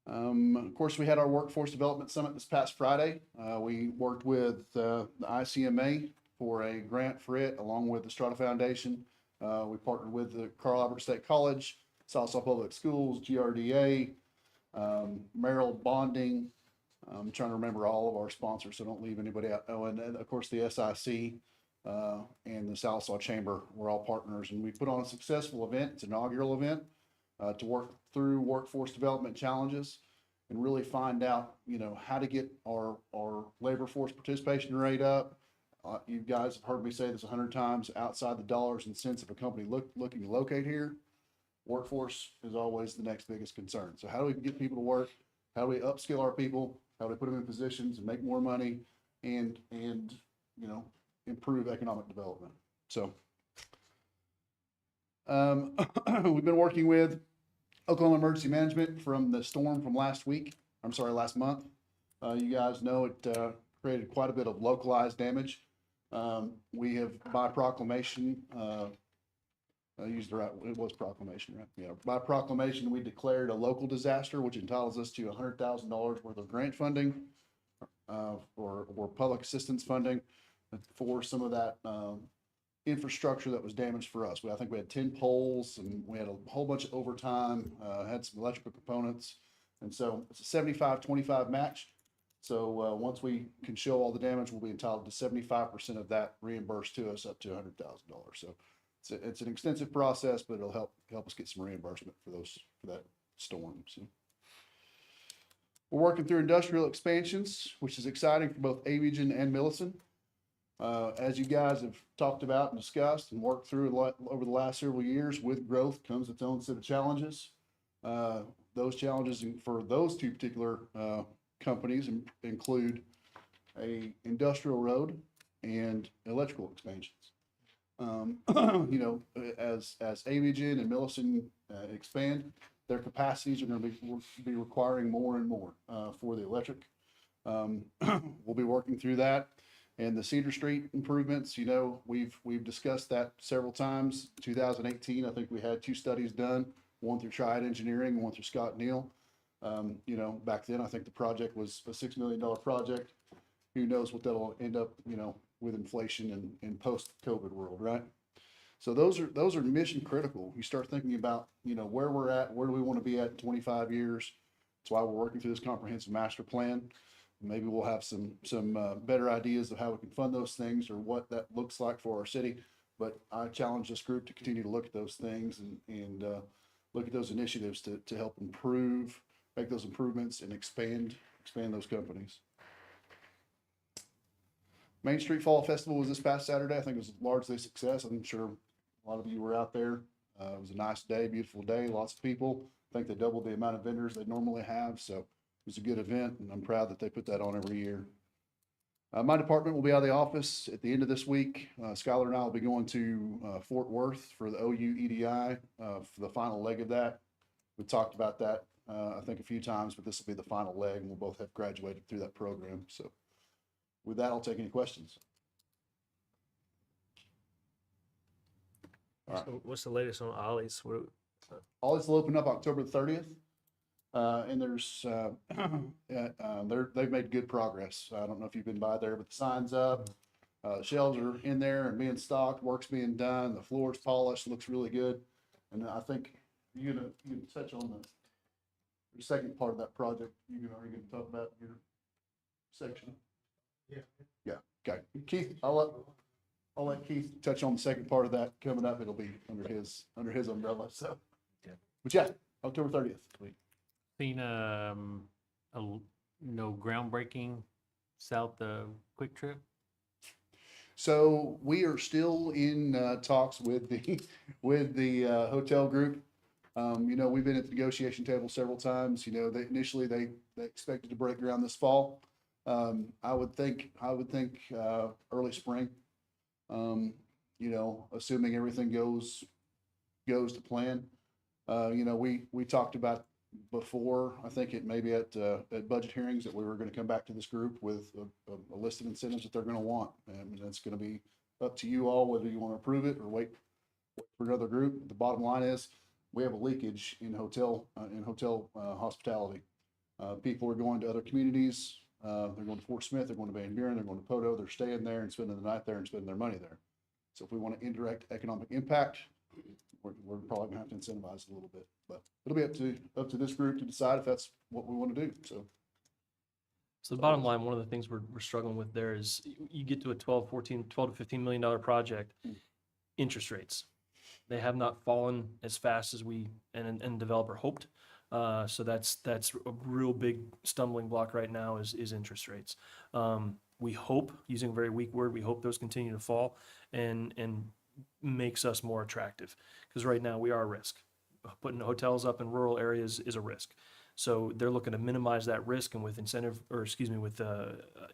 Of course, we had our Workforce Development Summit this past Friday. We worked with the ICMA for a grant for it, along with the Strata Foundation. We partnered with the Carl Albert State College, Southside Public Schools, GRDA, Merrill Bonding. I'm trying to remember all of our sponsors, so don't leave anybody out. Oh, and of course, the SIC and the Southside Chamber were all partners, and we put on a successful event. It's an inaugural event to work through workforce development challenges and really find out, how to get our labor force participation rate up. You guys have heard me say this 100 times, outside the dollars and cents of a company looking to locate here, workforce is always the next biggest concern. So how do we get people to work? How do we upskill our people? How do we put them in positions and make more money and improve economic development? So We've been working with Oklahoma Emergency Management from the storm from last month. You guys know it created quite a bit of localized damage. We have by proclamation, I used the right, it was proclamation, right? Yeah, by proclamation, we declared a local disaster, which entitles us to $100,000 worth of grant funding or public assistance funding for some of that infrastructure that was damaged for us. I think we had 10 poles and we had a whole bunch of overtime, had some electrical components. And so it's a 75-25 match. So once we can show all the damage, we'll be entitled to 75% of that reimbursed to us up to $100,000. So it's an extensive process, but it'll help us get some reimbursement for that storm. So we're working through industrial expansions, which is exciting for both Avian and Millicent. As you guys have talked about and discussed and worked through over the last several years, with growth comes its own set of challenges. Those challenges for those two particular companies include a industrial road and electrical expansions. You know, as Avian and Millicent expand, their capacities are going to be requiring more and more for the electric. We'll be working through that. And the Cedar Street improvements, you know, we've discussed that several times. 2018, I think we had 2 studies done, one through Triad Engineering, one through Scott Neal. You know, back then, I think the project was a $6 million project. Who knows what that'll end up, you know, with inflation and post-COVID world, right? So those are mission critical. You start thinking about, you know, where we're at, where do we want to be at in 25 years? That's why we're working through this comprehensive master plan. Maybe we'll have some better ideas of how we can fund those things or what that looks like for our city. But I challenge this group to continue to look at those things and look at those initiatives to help make those improvements and expand those companies. Main Street Fall Festival was this past Saturday. I think it was largely a success. I'm sure a lot of you were out there. It was a nice day, beautiful day, lots of people. I think they doubled the amount of vendors they normally have. So it was a good event, and I'm proud that they put that on every year. My department will be out of the office at the end of this week. Skylar and I will be going to Fort Worth for the OU EDI for the final leg of that. We talked about that, I think, a few times, but this will be the final leg, and we'll both have graduated through that program. So with that, I'll take any questions. All right. So what's the latest on Ollie's? Ollie's will open up October 30th. And they've made good progress. I don't know if you've been by there, but the sign's up, shelves are in there and being stocked, work's being done, the floor's polished, looks really good. And I think you can touch on the second part of that project. Are you going to talk about your section? Yeah. Okay. Keith, I'll let Keith touch on the second part of that coming up. It'll be under his umbrella. So, yeah. But yeah, October 30th. Seen no groundbreaking south of Quick Trip. So we are still in talks with the hotel group. You know, we've been at the negotiation table several times. You know, they initially expected to break ground this fall. I would think early spring. You know, assuming everything goes to plan. You know, we talked about before, I think it may be at budget hearings, that we were going to come back to this group with a list of incentives that they're going to want. And that's going to be up to you all, whether you want to approve it or wait for another group. The bottom line is we have a leakage in hotel hospitality. People are going to other communities. They're going to Fort Smith, they're going to Van Buren, they're going to Poto, they're staying there and spending the night there and spending their money there. So if we want to indirect economic impact, we're probably gonna have to incentivize it a little bit, but it'll be up to this group to decide if that's what we want to do. So So the bottom line, one of the things we're struggling with there is you get to a $12 to $15 million project, interest rates. They have not fallen as fast as we and developer hoped. So that's a real big stumbling block right now is interest rates. We hope, using a very weak word, we hope those continue to fall and makes us more attractive, because right now we are a risk. Putting hotels up in rural areas is a risk. So they're looking to minimize that risk, and with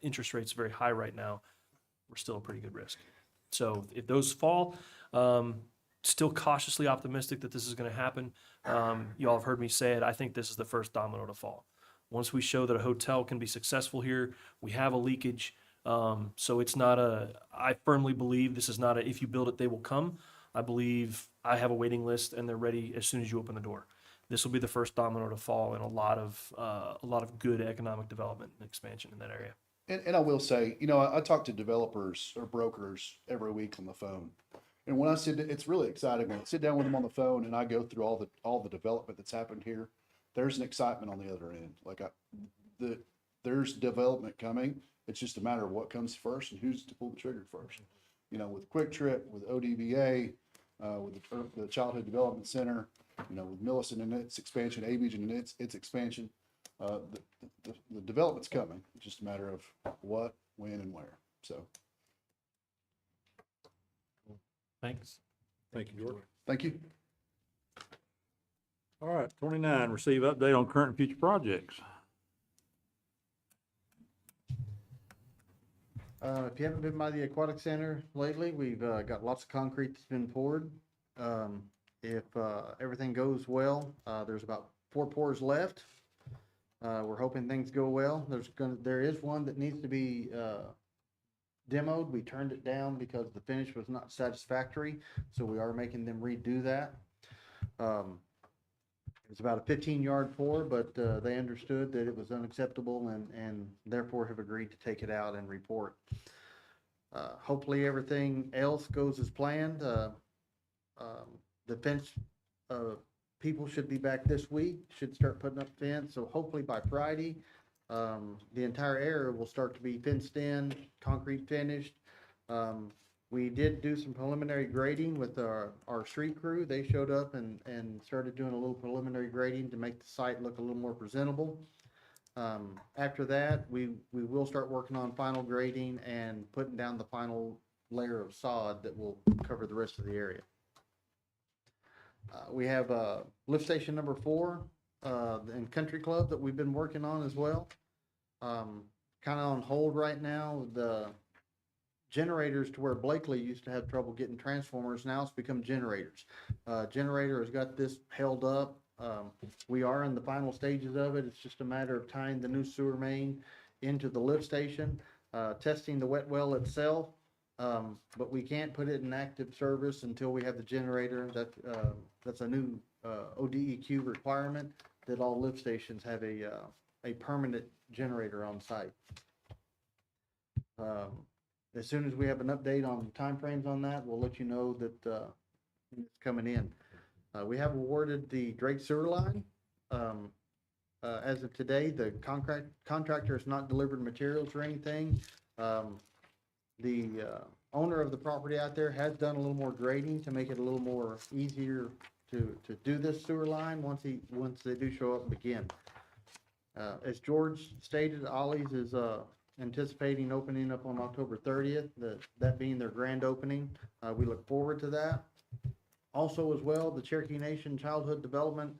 interest rates very high right now, we're still a pretty good risk. So if those fall, still cautiously optimistic that this is gonna happen. Y'all have heard me say it, I think this is the first domino to fall. Once we show that a hotel can be successful here, we have a leakage, so it's not I firmly believe this is not if you build it, they will come. I believe I have a waiting list and they're ready as soon as you open the door. This will be the first domino to fall in a lot of good economic development and expansion in that area. And I will say, I talk to developers or brokers every week on the phone. And when I it's really exciting when I sit down with them on the phone and I go through all the development that's happened here. There's an excitement on the other end. There's development coming. It's just a matter of what comes first and who's to pull the trigger first. With Quick Trip, with ODVA, with the Childhood Development Center, with Millicent and its expansion, ABG and its expansion. The development's coming. It's just a matter of what, when, and where. So, Thanks. Thank you, George. thank you. All right, 29, receive update on current and future projects. If you haven't been by the Aquatic Center lately, we've got lots of concrete that's been poured. If everything goes well, there's about 4 pours left. We're hoping things go well. There is one that needs to be demoed. We turned it down because the finish was not satisfactory, so we are making them redo that. It's about a 15-yard pour, but they understood that it was unacceptable and therefore have agreed to take it out and report. Hopefully everything else goes as planned. The fence people should be back this week, should start putting up fence. So hopefully by Friday, the entire area will start to be fenced in, concrete finished. We did do some preliminary grading with our street crew. They showed up and started doing a little preliminary grading to make the site look a little more presentable. After that, we will start working on final grading and putting down the final layer of sod that will cover the rest of the area. We have lift station number 4 and Country Club that we've been working on as well. Kind of on hold right now. The generators to where Blakely used to have trouble getting transformers, now it's become generators. Generator has got this held up. We are in the final stages of it. It's just a matter of tying the new sewer main into the lift station, testing the wet well itself, but we can't put it in active service until we have the generator. That's a new ODEQ requirement that all lift stations have a permanent generator on site. As soon as we have an update on timeframes on that, we'll let you know that it's coming in. We have awarded the Drake sewer line. As of today, the contractor has not delivered materials or anything. The owner of the property out there has done a little more grading to make it a little more easier to do this sewer line once they do show up and begin. As George stated, Ollie's is anticipating opening up on October 30th, that being their grand opening. We look forward to that. Also as well, the Cherokee Nation Childhood Development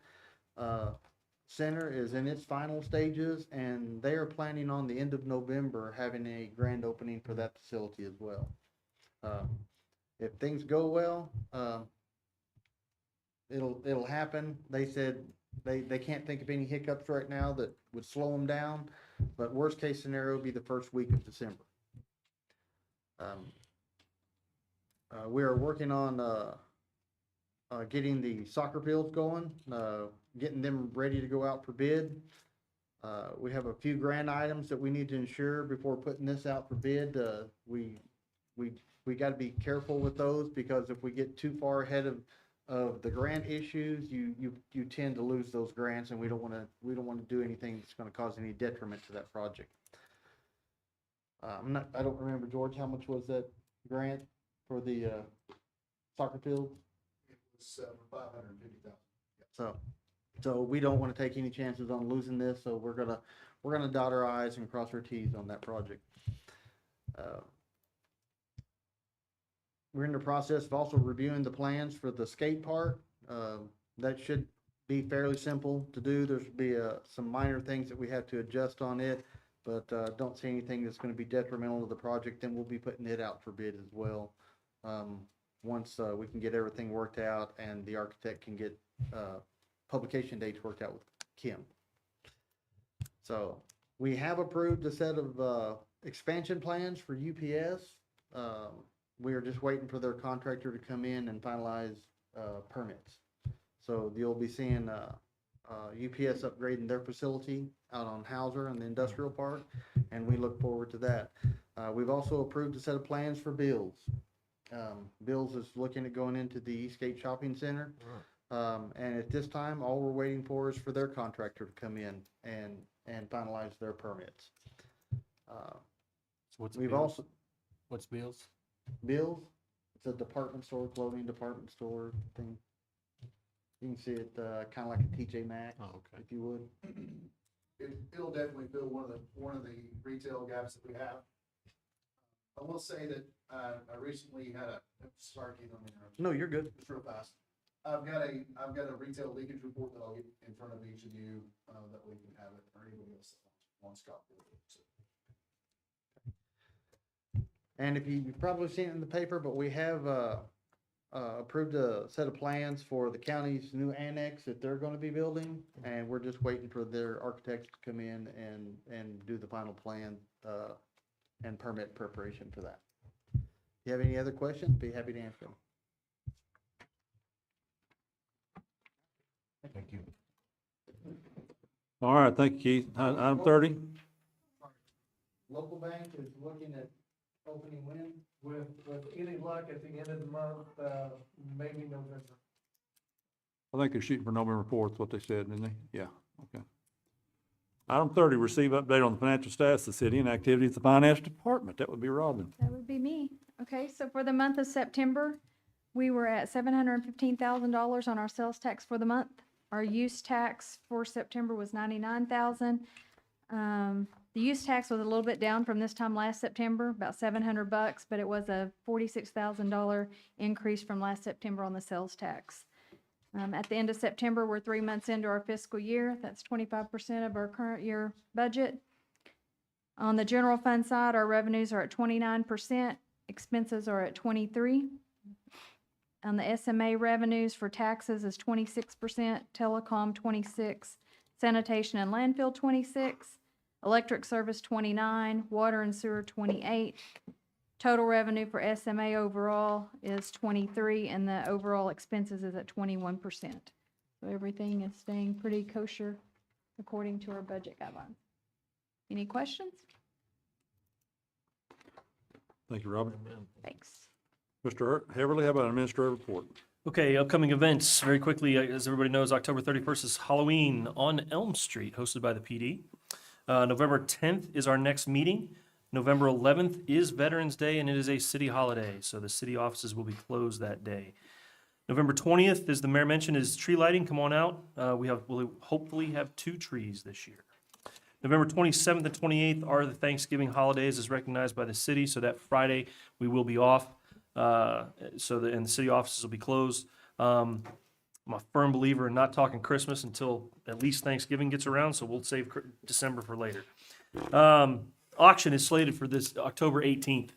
Center is in its final stages, and they are planning on the end of November having a grand opening for that facility as well. If things go well, it'll happen. They said they can't think of any hiccups right now that would slow them down, but worst case scenario would be the first week of December. We are working on getting the soccer fields going, getting them ready to go out for bid. We have a few grant items that we need to ensure before putting this out for bid. We got to be careful with those, because if we get too far ahead of the grant issues, you tend to lose those grants, and we don't want to do anything that's going to cause any detriment to that project. I don't remember, George, how much was that grant for the soccer field? It was $550,000. So we don't want to take any chances on losing this. So we're gonna dot our I's and cross our T's on that project. We're in the process of also reviewing the plans for the skate park. That should be fairly simple to do. There's be some minor things that we have to adjust on it, but don't see anything that's going to be detrimental to the project. Then we'll be putting it out for bid as well. once, we can get everything worked out and the architect can get, publication dates worked out with Kim. So we have approved a set of, expansion plans for UPS. We are just waiting for their contractor to come in and finalize, permits. So you'll be seeing, UPS upgrading their facility out on Hauser in the industrial park, and we look forward to that. We've also approved a set of plans for Bills. Bills is looking at going into the Eastgate Shopping Center. And at this time, all we're waiting for is for their contractor to come in and finalize their permits. So what's We've Bills? also, What's Bills? Bills, it's a department store, clothing department store thing. You can see it, kind of like a TJ Maxx, Oh, okay. if you would. It'll definitely fill one of the retail gaps that we have. I will say that, I recently had sorry, Keith, I'm interrupting. No, you're good. Just real fast. I've got a retail leakage report that I'll get in front of each of you, that we can have it, or anybody else that wants copy of it. So, And if you've probably seen it in the paper, but we have, approved a set of plans for the county's new annex that they're gonna be building, and we're just waiting for their architects to come in and do the final plan, and permit preparation for that. If you have any other questions, be happy to answer them. Thank you. All right, thank you, Keith. Item 30, Local bank is looking at opening when? With any luck at the end of the month, maybe November. I think they're shooting for November 4th, what they said, didn't they? Yeah, okay. Item 30, receive update on the financial status of the city and activities of the finance department. That would be Robin. That would be me. Okay, so for the month of September, we were at $715,000 on our sales tax for the month. Our use tax for September was $99,000. The use tax was a little bit down from this time last September, about $700, but it was a $46,000 increase from last September on the sales tax. At the end of September, we're 3 months into our fiscal year. That's 25% of our current year budget. On the general fund side, our revenues are at 29%, expenses are at 23%. On the SMA revenues for taxes is 26%, telecom 26%, sanitation and landfill 26%, electric service 29%, water and sewer 28%. Total revenue for SMA overall is 23%, and the overall expenses is at 21%. So everything is staying pretty kosher according to our budget guidelines. Any questions? Thank you, Robin. Thanks. Mr. Heverly, how about administrative report? Okay, upcoming events, very quickly, as everybody knows, October 31st is Halloween on Elm Street, hosted by the PD. November 10th is our next meeting. November 11th is Veterans Day, and it is a city holiday, so the city offices will be closed that day. November 20th, as the mayor mentioned, is tree lighting. Come on out. We'll hopefully have 2 trees this year. November 27th and 28th are the Thanksgiving holidays as recognized by the city, so that Friday we will be off. And the city offices will be closed. I'm a firm believer in not talking Christmas until at least Thanksgiving gets around, so we'll save December for later. Auction is slated for this October 18th.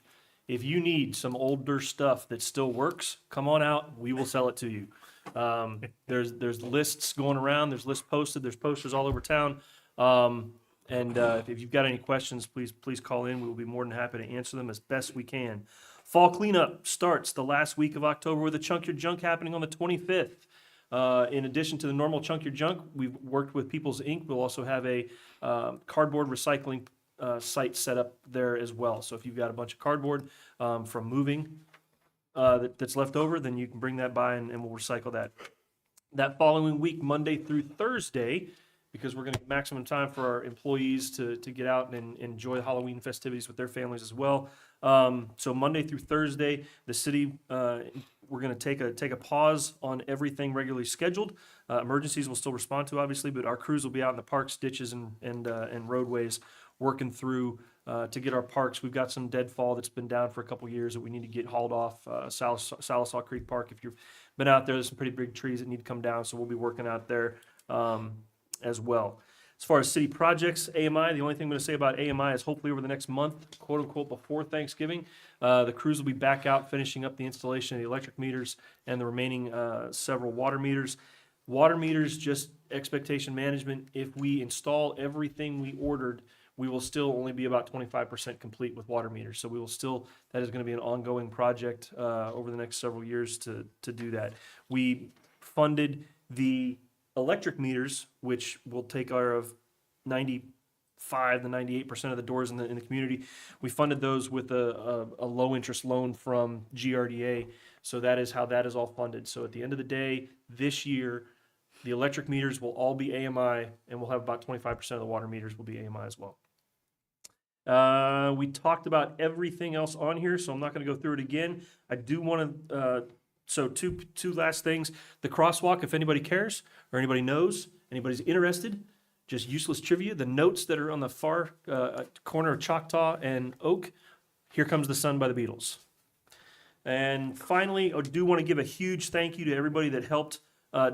If you need some older stuff that still works, come on out. We will sell it to you. There's lists going around. There's lists posted. There's posters all over town. If you've got any questions, please call in. We will be more than happy to answer them as best we can. Fall cleanup starts the last week of October with a Chunk Your Junk happening on the 25th. In addition to the normal Chunk Your Junk, we've worked with People's Ink. We'll also have a cardboard recycling site set up there as well. So if you've got a bunch of cardboard from moving that's left over, then you can bring that by and we'll recycle that. That following week, Monday through Thursday, because we're going to get maximum time for our employees to get out and enjoy the Halloween festivities with their families as well. So Monday through Thursday, the city, we're going to take a pause on everything regularly scheduled. Emergencies will still respond to, obviously, but our crews will be out in the parks, ditches, and roadways working through to get our parks. We've got some deadfall that's been down for a couple years that we need to get hauled off. Salisaw Creek Park, if you've been out there, there's some pretty big trees that need to come down, so we'll be working out there as well. As far as city projects, AMI, the only thing I'm going to say about AMI is hopefully over the next month, quote unquote, before Thanksgiving, the crews will be back out finishing up the installation of the electric meters and the remaining several water meters. Water meters, just expectation management. If we install everything we ordered, we will still only be about 25% complete with water meters. So we will still, that is going to be an ongoing project over the next several years to do that. We funded the electric meters, which will take care of 95 to 98% of the doors in the community. We funded those with a low interest loan from GRDA. So that is how that is all funded. So at the end of the day, this year, the electric meters will all be AMI, and we'll have about 25% of the water meters will be AMI as well. We talked about everything else on here, so I'm not going to go through it again. I do want to, so two last things. The crosswalk, if anybody cares or anybody knows, anybody's interested, just useless trivia. The notes that are on the far corner of Choctaw and Oak, Here Comes the Sun by the Beatles. And finally, I do want to give a huge thank you to everybody that helped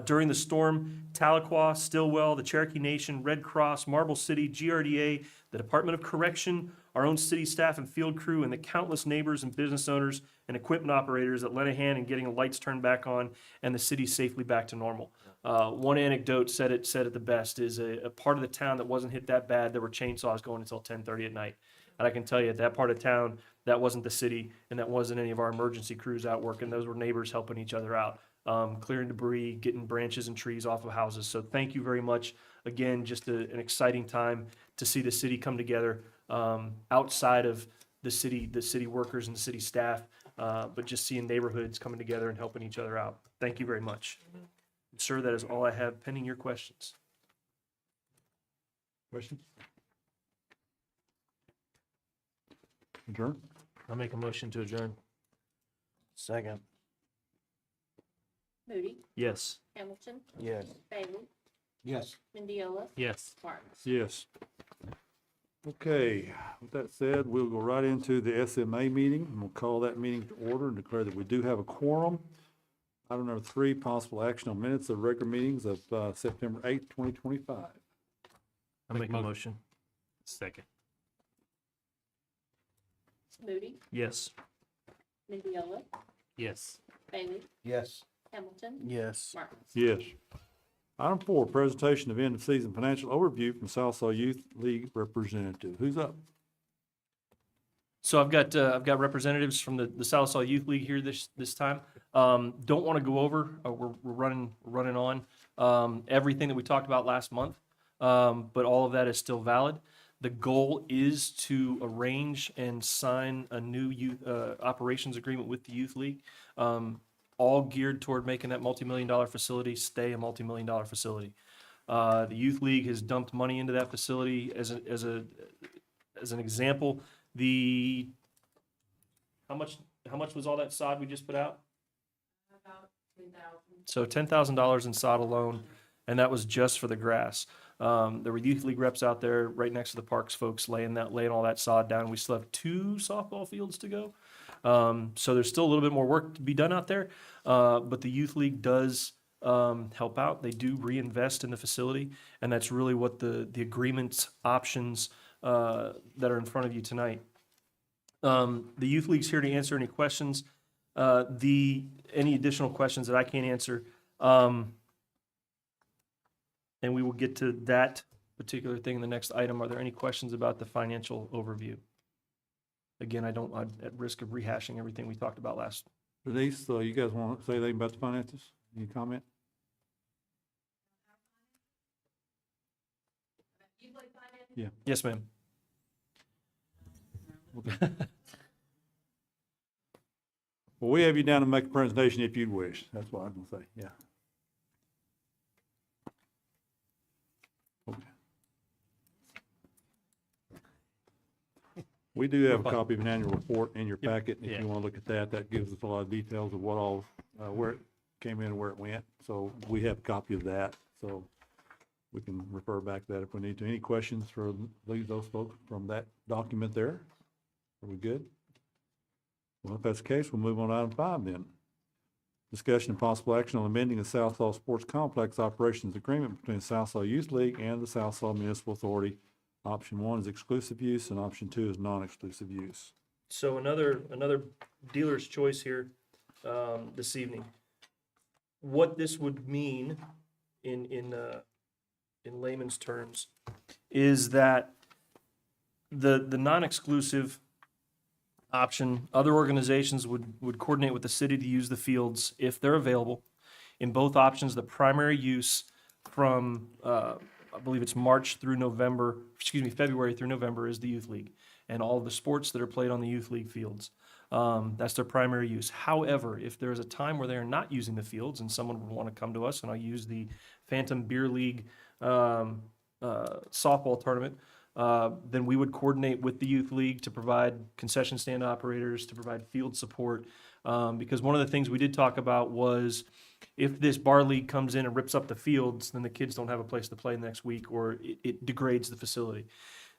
during the storm. Tahlequah, Stillwell, the Cherokee Nation, Red Cross, Marble City, GRDA, the Department of Correction, our own city staff and field crew, and the countless neighbors and business owners and equipment operators that lent a hand in getting the lights turned back on and the city safely back to normal. One anecdote said it the best, is a part of the town that wasn't hit that bad, there were chainsaws going until 10:30 at night. And I can tell you, at that part of town, that wasn't the city, and that wasn't any of our emergency crews out working. Those were neighbors helping each other out, clearing debris, getting branches and trees off of houses. So thank you very much. Again, just an exciting time to see the city come together, outside of the city workers and the city staff, but just seeing neighborhoods coming together and helping each other out. Thank you very much. Sir, that is all I have pending your questions. Questions? Adjourn? I'll make a motion to adjourn. Second. Moody, Yes. Hamilton, Yes. Bailey, Yes. Mendiola, Yes. Martins. Yes. Okay, with that said, we'll go right into the SMA meeting, and we'll call that meeting to order and declare that we do have a quorum. Item number 3, possible action on minutes of regular meetings of September 8th, 2025. I'll make a motion. Second. Moody, Yes. Mendiola, Yes. Bailey, Yes. Hamilton, Yes. Martins. Yes. Item 4, presentation of end-of-season financial overview from Southside Youth League representative. Who's up? So I've got representatives from the Southside Youth League here this time. Don't want to go over, we're running on everything that we talked about last month, but all of that is still valid. The goal is to arrange and sign a new youth operations agreement with the Youth League, all geared toward making that multi-million-dollar facility stay a multi-million-dollar facility. The Youth League has dumped money into that facility as an example. How much was all that sod we just put out? About 10,000. So $10,000 in sod alone, and that was just for the grass. There were Youth League reps out there right next to the parks folks laying all that sod down. We still have 2 softball fields to go. So there's still a little bit more work to be done out there. But the Youth League does help out. They do reinvest in the facility, and that's really what the agreement options that are in front of you tonight. The Youth League's here to answer any questions. Any additional questions that I can't answer. And we will get to that particular thing in the next item. Are there any questions about the financial overview? Again, I'm at risk of rehashing everything we talked about last. Denise, you guys want to say anything about the finances? Any comment? Yeah. Yes, ma'am. Well, we have you down to make a presentation if you'd wish. That's what I'm going to say, yeah. Okay. We do have a copy of an annual report in your packet. If you want to look at that, that gives us a lot of details of what all, where it came in and where it went. So we have a copy of that, so we can refer back to that if we need to. Any questions for those folks from that document there? Are we good? Well, if that's the case, we'll move on to item 5 then. Discussion and possible action on amending the Southall Sports Complex Operations Agreement between Southall Youth League and the Southall Municipal Authority. Option 1 is exclusive use and option 2 is non-exclusive use. So another dealer's choice here, this evening. What this would mean in layman's terms is that the non-exclusive option, other organizations would coordinate with the city to use the fields if they're available. In both options, the primary use from, I believe it's February through November is the youth league and all of the sports that are played on the youth league fields. That's their primary use. However, if there's a time where they're not using the fields and someone would want to come to us, and I'll use the Phantom Beer League softball tournament, then we would coordinate with the youth league to provide concession stand operators, to provide field support. Because one of the things we did talk about was if this bar league comes in and rips up the fields, then the kids don't have a place to play next week, or it degrades the facility.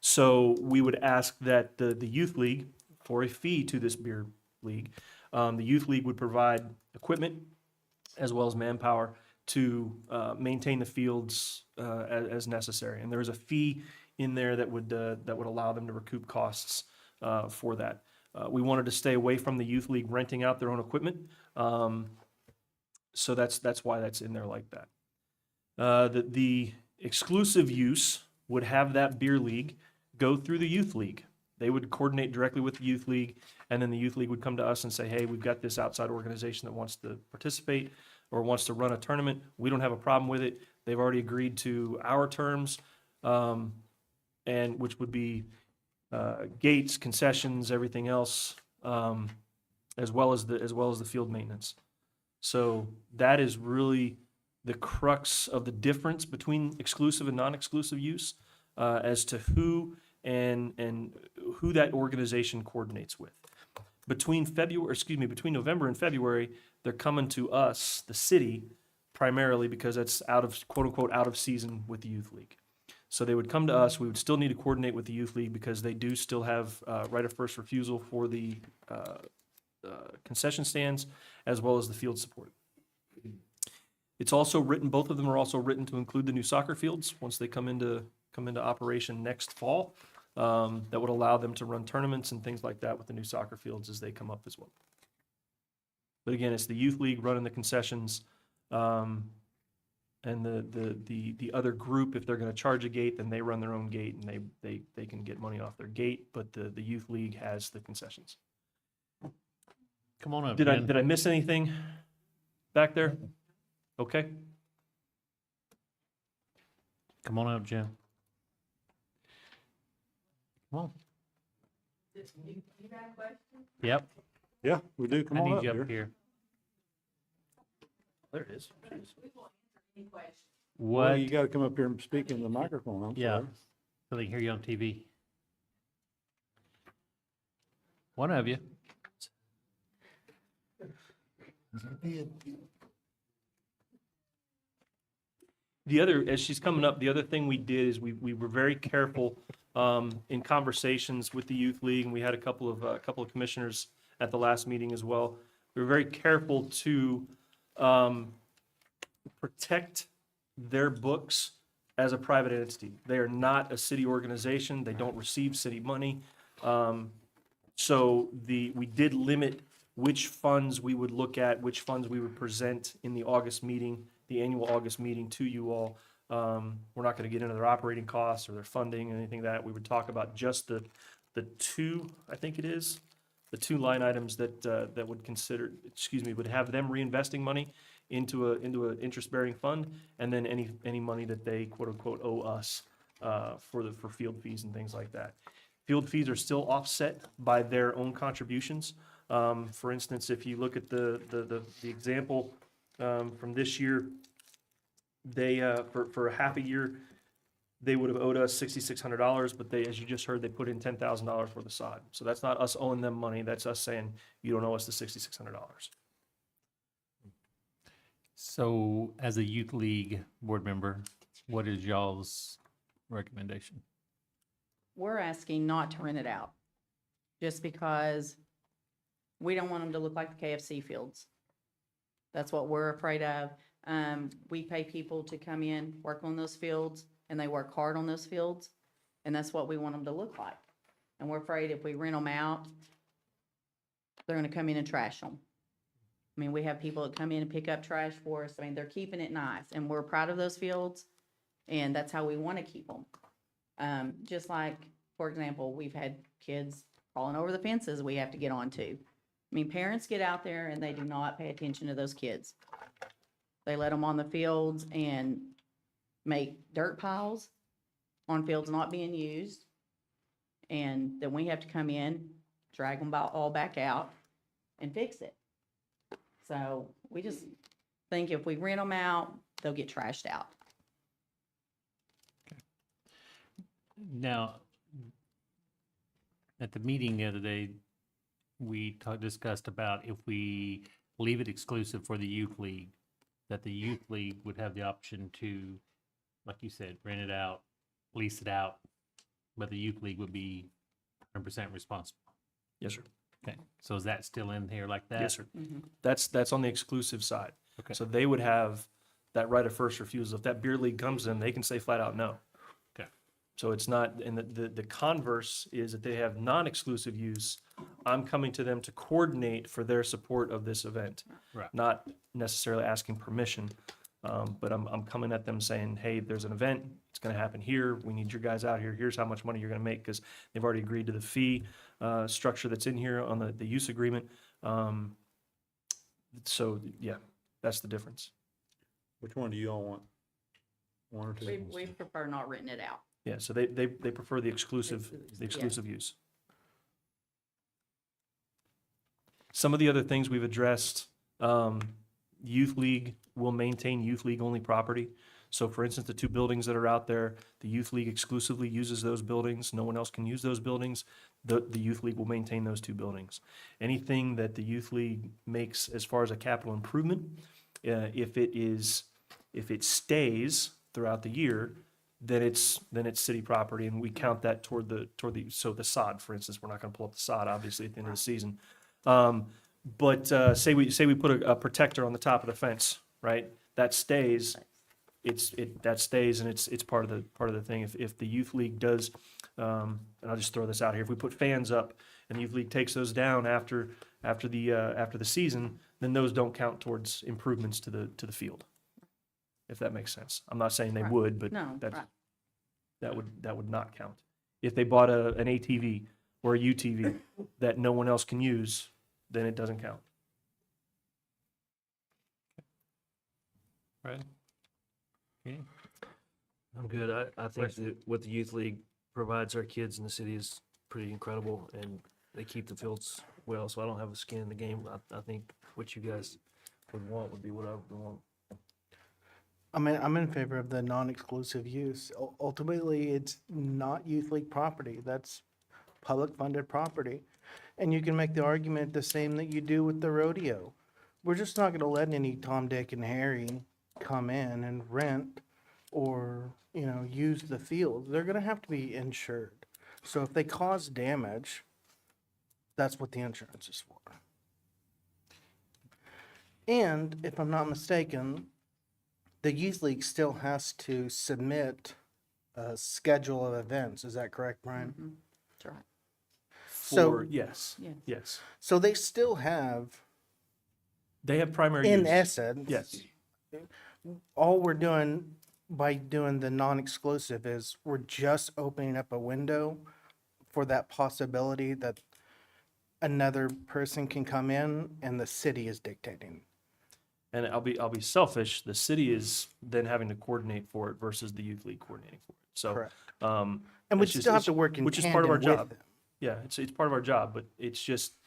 So we would ask that the youth league, for a fee to this beer league, the youth league would provide equipment as well as manpower to maintain the fields as necessary. And there is a fee in there that would allow them to recoup costs for that. We wanted to stay away from the youth league renting out their own equipment, so that's why that's in there like that. The exclusive use would have that beer league go through the youth league. They would coordinate directly with the youth league, and then the youth league would come to us and say, hey, we've got this outside organization that wants to participate or wants to run a tournament. We don't have a problem with it. They've already agreed to our terms, and which would be gates, concessions, everything else, as well as the field maintenance. So that is really the crux of the difference between exclusive and non-exclusive use, as to who and who that organization coordinates with. Between November and February, they're coming to us, the city, primarily because that's out of, quote unquote, out of season with the youth league. So they would come to us. We would still need to coordinate with the youth league because they do still have right of first refusal for the concession stands as well as the field support. It's also written, both of them are also written to include the new soccer fields once they come into operation next fall. That would allow them to run tournaments and things like that with the new soccer fields as they come up as well. But again, it's the youth league running the concessions, and the other group, if they're going to charge a gate, then they run their own gate and they can get money off their gate. But the youth league has the concessions. Come on up, Did Jen. I miss anything back there? Okay. Come on up, Jim. Come on. You got a question? Yep. Yeah, we do. Come I on need up you here. up here. There it is. We will answer any questions. Well, What? you got to come up here and speak in the microphone. I'm Yeah. sorry. So they can hear you on TV. One of you. The other, as she's coming up, the other thing we did is we were very careful in conversations with the youth league, and we had a couple of commissioners at the last meeting as well. We were very careful to protect their books as a private entity. They are not a city organization. They don't receive city money. So we did limit which funds we would look at, which funds we would present in the August meeting, the annual August meeting to you all. We're not going to get into their operating costs or their funding or anything like that. We would talk about just the two, I think it is, the two line items that would have them reinvesting money into an interest-bearing fund, and then any money that they quote unquote owe us for field fees and things like that. Field fees are still offset by their own contributions. For instance, if you look at the example from this year, they for a half a year they would have owed us $6,600, but they, as you just heard, they put in $10,000 worth of sod. So that's not us owing them money. That's us saying you don't owe us the $6,600. So as a youth league board member, what is y'all's recommendation? We're asking not to rent it out, just because we don't want them to look like the KFC fields. That's what we're afraid of. We pay people to come in, work on those fields, and they work hard on those fields, and that's what we want them to look like. And we're afraid if we rent them out, they're gonna come in and trash them. I mean, we have people that come in and pick up trash for us. I mean, they're keeping it nice, and we're proud of those fields, and that's how we want to keep them. Just like, for example, we've had kids crawling over the fences we have to get onto. I mean, parents get out there and they do not pay attention to those kids. They let them on the fields and make dirt piles on fields not being used. And then we have to come in, drag them all back out and fix it. So we just think if we rent them out, they'll get trashed out. Now, at the meeting the other day, we discussed about if we leave it exclusive for the youth league, that the youth league would have the option to, like you said, rent it out, lease it out, but the youth league would be 100% responsible. Yes, sir. Okay, so is that still in here like that? Yes, sir. Mm-hmm. That's on the exclusive side. Okay. So they would have that right of first refusal. If that beer league comes in, they can say flat out no. Okay. So it's not, and the converse is that they have non-exclusive use. I'm coming to them to coordinate for their support of this event. Right. Not necessarily asking permission, but I'm coming at them saying, hey, there's an event, it's gonna happen here, we need your guys out here, here's how much money you're gonna make, because they've already agreed to the fee structure that's in here on the use agreement. So, yeah, that's the difference. Which one do you all want? One or two? We prefer not renting it out. Yeah, so they prefer the exclusive use. Some of the other things we've addressed, youth league will maintain youth league only property. So for instance, the two buildings that are out there, the youth league exclusively uses those buildings. No one else can use those buildings. The youth league will maintain those two buildings. Anything that the youth league makes as far as a capital improvement, if it stays throughout the year, then it's city property, and we count that toward the so the sod, for instance, we're not going to pull up the sod obviously at the end of the season. But say we put a protector on the top of the fence, right? That stays. That stays, and it's part of the thing. If the youth league does, and I'll just throw this out here, if we put fans up and the youth league takes those down after the season, then those don't count towards improvements to the field. If that makes sense. I'm not saying they Right. would, but No, right. that would not count. If they bought an ATV or a UTV that no one else can use, then it doesn't count. Right. Okay. I'm good. I think that what the youth league provides our kids in the city is pretty incredible, and they keep the fields well, so I don't have a skin in the game. I think what you guys would want would be what I would want. I mean, I'm in favor of the non-exclusive use. Ultimately, it's not youth league property. That's public funded property. And you can make the argument the same that you do with the rodeo. We're just not gonna let any Tom, Dick, and Harry come in and rent or, use the field. They're gonna have to be insured. So if they cause damage, that's what the insurance is for. And if I'm not mistaken, the youth league still has to submit a schedule of events. Is that correct, Brian? Mhm. That's right. For, yes, Yes. yes. So they still have, They have primary in use. essence, Yes. all we're doing by doing the non-exclusive is we're just opening up a window for that possibility that another person can come in and the city is dictating. And I'll be selfish. The city is then having to coordinate for it versus the youth league coordinating for it. So, Correct. And we it's just- still have to work in which is part of our tandem with job. them. Yeah, it's part of our job, but it's just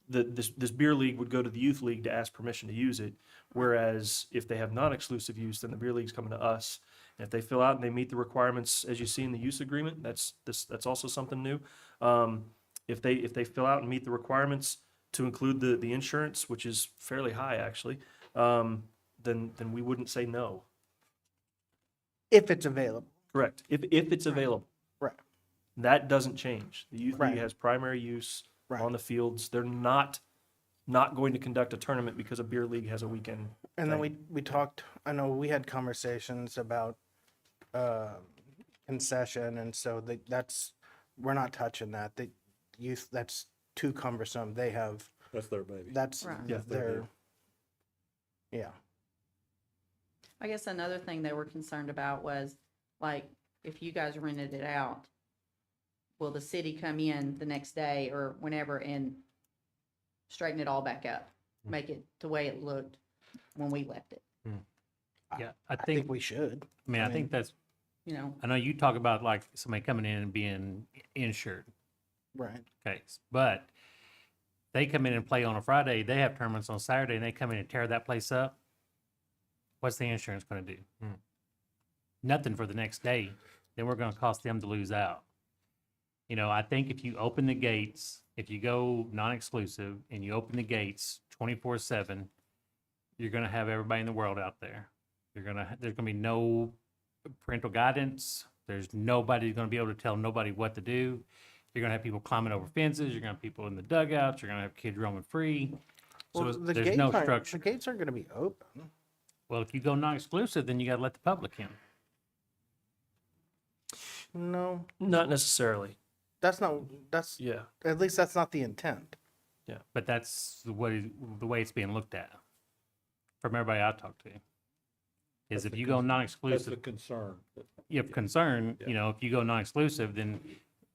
this beer league would go to the youth league to ask permission to use it. Whereas if they have non-exclusive use, then the beer league's coming to us. And if they fill out and they meet the requirements as you see in the use agreement, that's also something new. If they fill out and meet the requirements to include the insurance, which is fairly high actually, then we wouldn't say no. If it's available. Correct. If it's available. Right. That doesn't change. The youth league Right. has primary use Right. on the fields. They're not not going to conduct a tournament because a beer league has a weekend. And then thing. we talked, I know we had conversations about, concession, and so we're not touching that. The youth, that's too cumbersome. They have, That's their baby. that's Right. Yeah. their, yeah. I guess another thing they were concerned about was, like, if you guys rented it out, will the city come in the next day or whenever and straighten it all back up? Make it the way it looked when we left it, Yeah, I I think, think we should. I mean, I think that's, you know? I know you talk about like somebody coming in and being insured Right. case, but they come in and play on a Friday, they have tournaments on Saturday and they come in and tear that place up. What's the insurance gonna do? Nothing for the next day. Then we're gonna cost them to lose out. You know, I think if you open the gates, if you go non-exclusive and you open the gates 24/7, you're gonna have everybody in the world out there. There's gonna be no parental guidance. There's nobody gonna be able to tell nobody what to do. You're gonna have people climbing over fences. You're gonna have people in the dugouts. You're gonna have kids roaming free. So Well, the there's gates no aren't- structure. The gates aren't gonna be open. Well, if you go non-exclusive, then you gotta let the public in. No, Not necessarily. that's, Yeah. at least that's not the intent. But that's the way it's being looked at from everybody I talk to. Is if you go That's the non-exclusive, concern. you have concern, Yeah. you know, if you go non-exclusive, then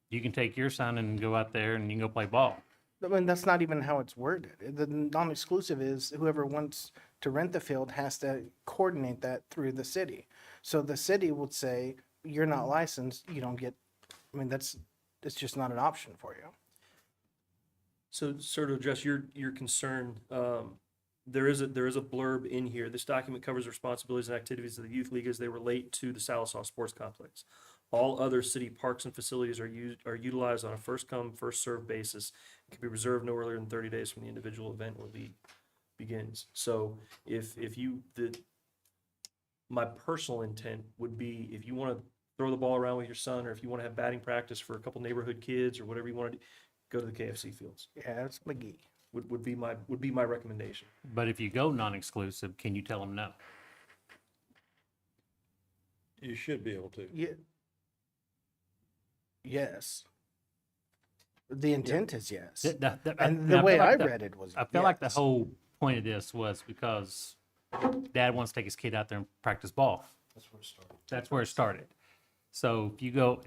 you can take your son and go out there and you can go play ball. I mean, that's not even how it's worded. The non-exclusive is whoever wants to rent the field has to coordinate that through the city. So the city would say, you're not licensed, you don't get, I mean, it's just not an option for you. So, sir, to address your concern, there is a blurb in here. This document covers responsibilities and activities of the youth league as they relate to the Salisaw Sports Complex. All other city parks and facilities are utilized on a first come, first served basis. It can be reserved no earlier than 30 days from the individual event or league begins. So if my personal intent would be, if you want to throw the ball around with your son, or if you want to have batting practice for a couple neighborhood kids or whatever you want to do, go to the KFC fields. Yeah, it's McGee. Would be my recommendation. But if you go non-exclusive, can you tell them no? You should be able to. Yeah. Yes. The intent is yes. And the way I read it was I feel like the yes. whole point of this was because dad wants to take his kid out there and practice ball. That's where it started. That's where it started. So if you go,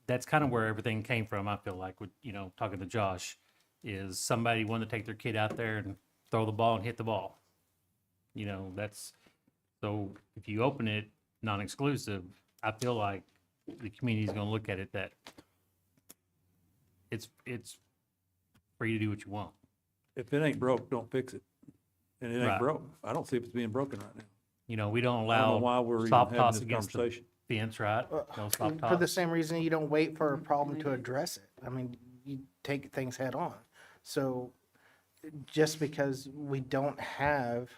that's kind of where everything came from, I feel like, with, you know, talking to Josh, is somebody wanted to take their kid out there and throw the ball and hit the ball. You know, so if you open it non-exclusive, I feel like the community's gonna look at it that it's free to do what you want. If it ain't broke, don't fix it. And it ain't Right. broke. I don't see if it's being broken right now. You know, we don't I don't know why allow we're even soft having toss this against the conversation. fence, right? No soft For the toss. same reason you don't wait for a problem to address it. I mean, you take things head on. So just because we don't have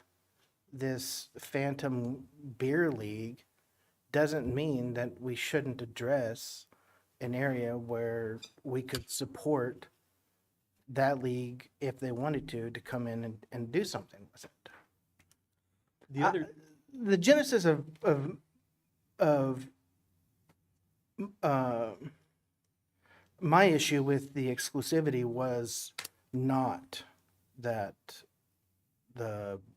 this phantom beer league doesn't mean that we shouldn't address an area where we could support that league if they wanted to come in and do something with it. The other, The genesis of my issue with the exclusivity was not that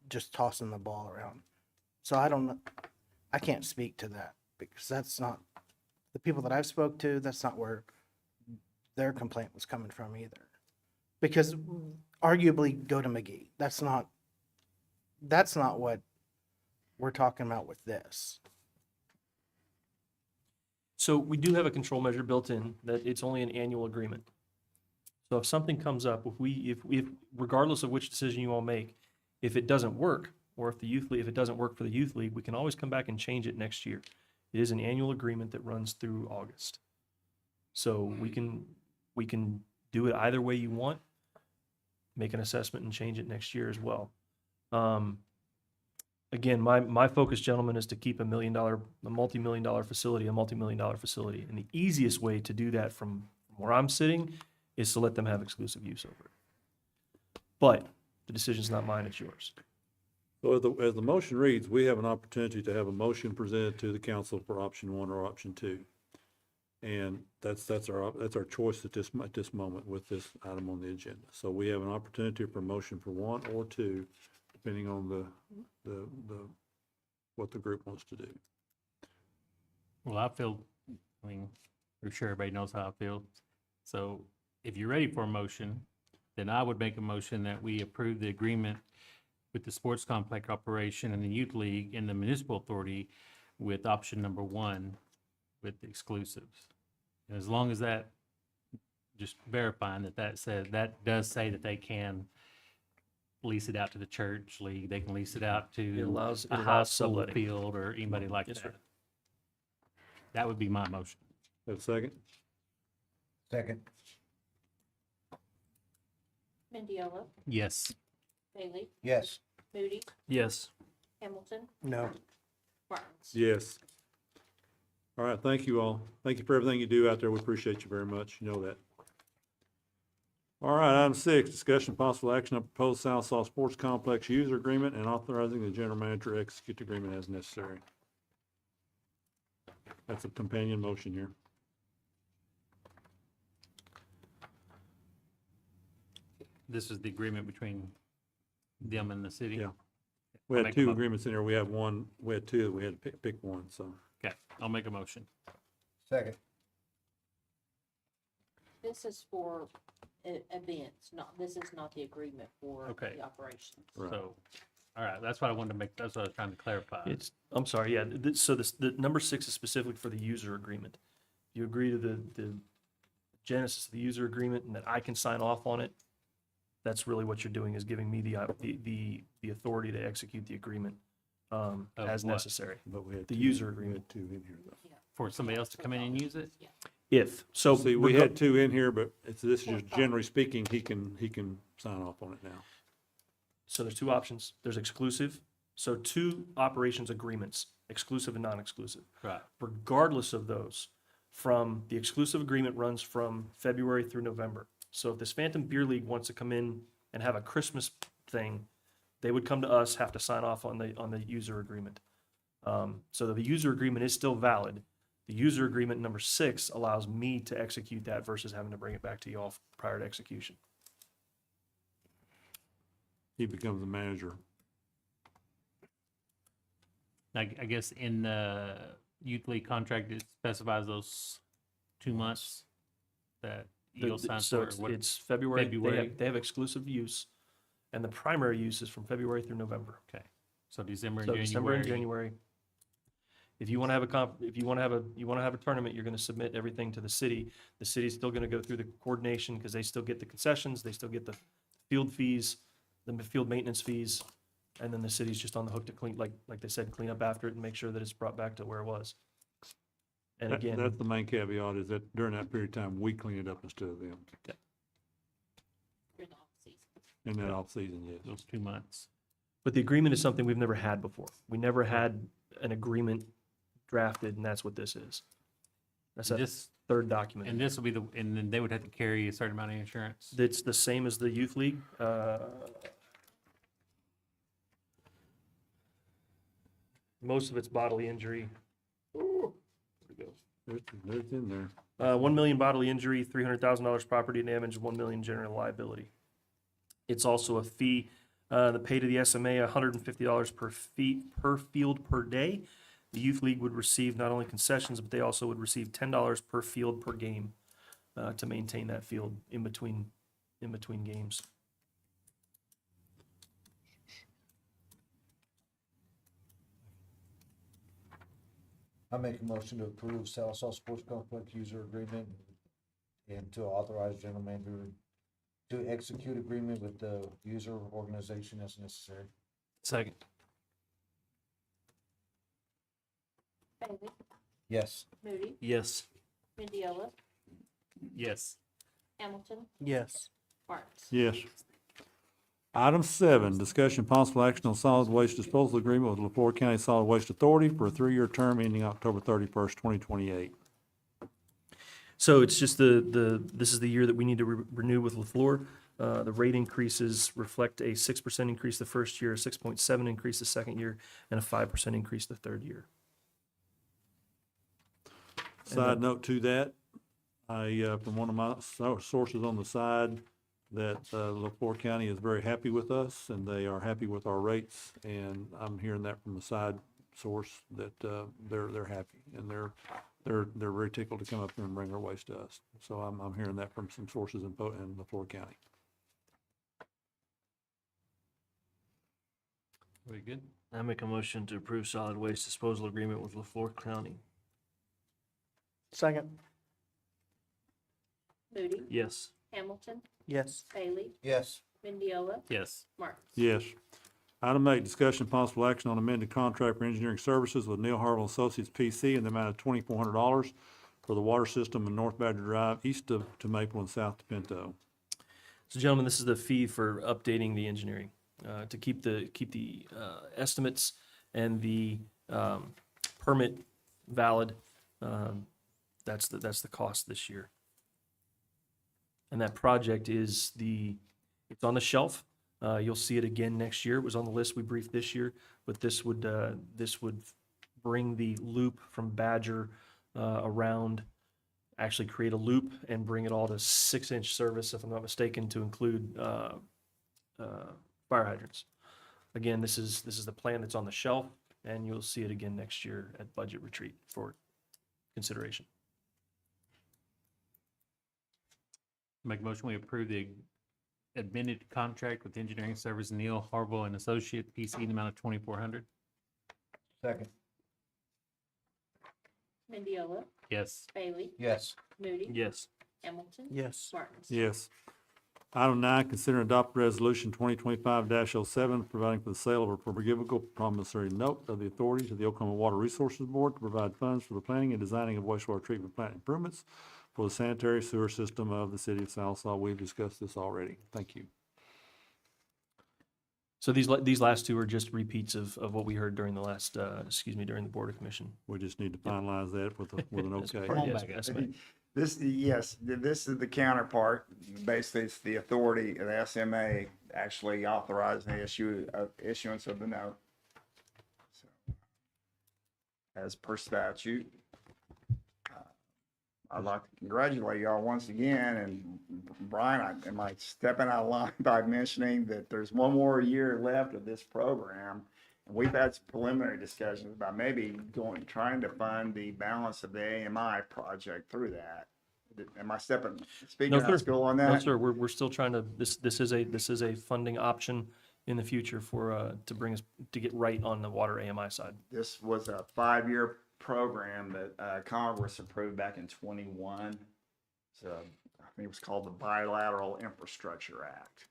just tossing the ball around. So I can't speak to that because that's not, the people that I've spoke to, that's not where their complaint was coming from either. Because arguably go to McGee. That's not what we're talking about with this. so we do have a control measure built in, that it's only an annual agreement. So if something comes up, if regardless of which decision you all make, if it doesn't work, or if it doesn't work for the youth league, we can always come back and change it next year. It is an annual agreement that runs through August. So we can do it either way you want, make an assessment and change it next year as well. Again, my focus, gentlemen, is to keep a multi-million-dollar facility, a multi-million-dollar facility. And the easiest way to do that from where I'm sitting is to let them have exclusive use over it. But The decision's not mine, it's yours. So as the motion reads, we have an opportunity to have a motion presented to the council for option 1 or option 2. And that's our choice at this moment with this item on the agenda. So we have an opportunity for motion for 1 or 2, depending on what the group wants to do. Well, I mean, I'm sure everybody knows how I feel. So if you're ready for a motion, then I would make a motion that we approve the agreement with the sports complex operation and the youth league and the municipal authority with option number 1 with the exclusives. And as long as that, just verifying that does say that they can lease it out to the church league, they can lease it out It to allows a high school subletting. field or anybody like Yes, that. sir. That would be my motion. Have a second? Second. Mendiola, Yes. Bailey, Yes. Moody, Yes. Hamilton, No. Martins. Yes. All right, thank you all. Thank you for everything you do out there. We appreciate you very much. You know that. All right, item 6, discussion possible action on proposed Southsaw Sports Complex user agreement and authorizing the general manager to execute the agreement as necessary. That's a companion motion here. This is the agreement between them and the city? Yeah. We I'll had make a 2 mo- agreements in there. We had 2 that we had to pick one, so. Okay, I'll make a motion. Second. This is for events, this is not the agreement for Okay. the operations. Right. So, all right, that's what I wanted to make, that's what I was trying to clarify. I'm sorry, yeah, so the number 6 is specifically for the user agreement. You agree to the genesis of the user agreement and that I can sign off on it, that's really what you're doing, is giving me the authority to execute the agreement as what? necessary. But we had The 2 user we had agreement. 2 in here, though. For somebody else to come in and use it? If, so. See, we had 2 in here, but this is just generally speaking, he can sign off on it now. So there's 2 options. There's exclusive. So 2 operations agreements, exclusive and non-exclusive. Right. Regardless of those, from the exclusive agreement runs from February through November. So if this Phantom Beer League wants to come in and have a Christmas thing, they would come to us, have to sign off on the user agreement. So the user agreement is still valid. The user agreement number 6 allows me to execute that versus having to bring it back to you all prior to execution. He becomes the manager. I guess in the youth league contract, it specifies those 2 months that you'll sign So for. what- it's February, February. they have exclusive use, and the primary use is from February through November. Okay, so December and So January. December and January. If you want to have if you want to have a tournament, you're going to submit everything to the city. The city's still going to go through the coordination because they still get the concessions, they still get the field fees, the field maintenance fees, and then the city's just on the hook to clean, like they said, clean up after it and make sure that it's brought back to where it was. And again, That's the main caveat, is that during that period of time, we clean it up instead of them. During the off-season. In that off-season, yes. Those 2 months. but the agreement is something we've never had before. We never had an agreement drafted, and that's what this is. That's that This, 3rd document. and this will be and then they would have to carry a certain amount of insurance. It's the same as the youth league. Most of it's bodily injury. Where'd it go? There's in there. 1 million bodily injury, $300,000 property damage, 1 million general liability. It's also a fee, the pay to the SMA, $150 per field per day. The youth league would receive not only concessions, but they also would receive $10 per field per game to maintain that field in between games. I make a motion to approve Sallisaw Sports Complex user agreement and to authorize general manager to execute agreement with the user organization as necessary. Second. Bailey, Yes. Moody, Yes. Mendiola, Yes. Hamilton, Yes. Martins. Yes. Item 7, discussion possible action on solid waste disposal agreement with LaFleur County Solid Waste Authority for a 3-year term ending October 31st, 2028. So it's just this is the year that we need to renew with LaFleur. The rate increases reflect a 6% increase the first year, a 6.7 increase the second year, and a 5% increase the third year. Side note to that, from one of my sources on the side, that LaFleur County is very happy with us and they are happy with our rates. And I'm hearing that from the side source that they're happy and they're very tickled to come up here and bring their waste to us. So I'm hearing that from some sources in LaFleur County. Very good. I make a motion to approve solid waste disposal agreement with LaFleur County. Second. Moody, Yes. Hamilton, Yes. Bailey, Yes. Mendiola, Yes. Martin. Yes. Item 8, discussion possible action on amended contract for engineering services with Neil Harville Associates PC in the amount of $2,400 for the water system in North Badger Drive, east to Maple and south to Pinto. So gentlemen, this is the fee for updating the engineering, to keep the estimates and the permit valid. That's the cost this year. And that project it's on the shelf. You'll see it again next year. It was on the list we briefed this year, but this would bring the loop from Badger around, actually create a loop and bring it all to 6-inch service, if I'm not mistaken, to include fire hydrants. Again, this is the plan that's on the shelf, and you'll see it again next year at budget retreat for consideration. Make a motion, we approve the amended contract with engineering service Neil Harville and Associate PC in the amount of $2,400. Second. Mendiola, Yes. Bailey, Yes. Moody, Yes. Hamilton, Yes. Martin. Yes. Item 9, consider and adopt resolution 2025-07, providing for the sale of a forgivable promissory note of the authority to the Oklahoma Water Resources Board to provide funds for the planning and designing of wastewater treatment plant improvements for the sanitary sewer system of the city of Sallisaw. We've discussed this already. Thank you. So these last two are just repeats of what we heard during the last, during the Board of Commission. We just need to finalize that with an As okay. part of the back. estimate. This is the counterpart. Basically, it's the authority of the SMA actually authorizing the issuance of the note. So, as per statute, I'd like to congratulate y'all once again. And Brian, am I stepping out of line by mentioning that there's one more year left of this program? And we've had some preliminary discussions about maybe trying to fund the balance of the AMI project through that. Am I speaking No, out sir. of school on that? No, sir, we're still trying to, this is a funding option in the future for, to bring us, to get right on the water AMI side. This was a 5-year program that Congress approved back in 21. So I think it was called the Bilateral Infrastructure Act,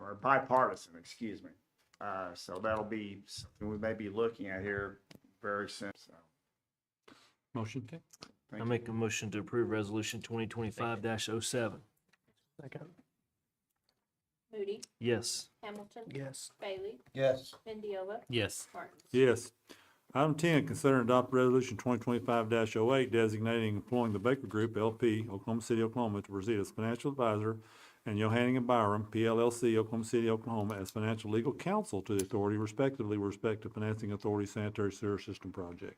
or bipartisan, excuse me. So that'll be something we may be looking at here very soon. So, Motion? thank I you. make a motion to approve resolution 2025-07. Second. Moody, Yes. Hamilton, Yes. Bailey, Yes. Mendiola, Yes. Martin. Yes. Item 10, consider and adopt resolution 2025-08, designating and employing the Baker Group LP, Oklahoma City, Oklahoma, to proceed as financial advisor, and Yohanning and Byram, PLLC, Oklahoma City, Oklahoma, as financial legal counsel to the authority respectively with respect to financing authority sanitary sewer system project.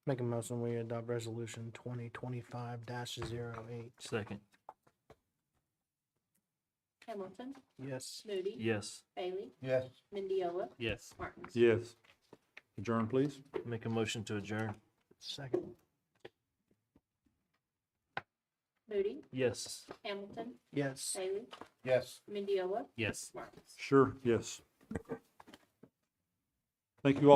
Make a motion, we adopt resolution 2025-08. Second. Hamilton, Yes. Moody, Yes. Bailey, Yes. Mendiola, Yes. Martin. Yes. Adjourn, please. Make a motion to adjourn. Second. Moody, Yes. Hamilton, Yes. Bailey, Yes. Mendiola, Yes. Martin. Sure, yes. Thank you all.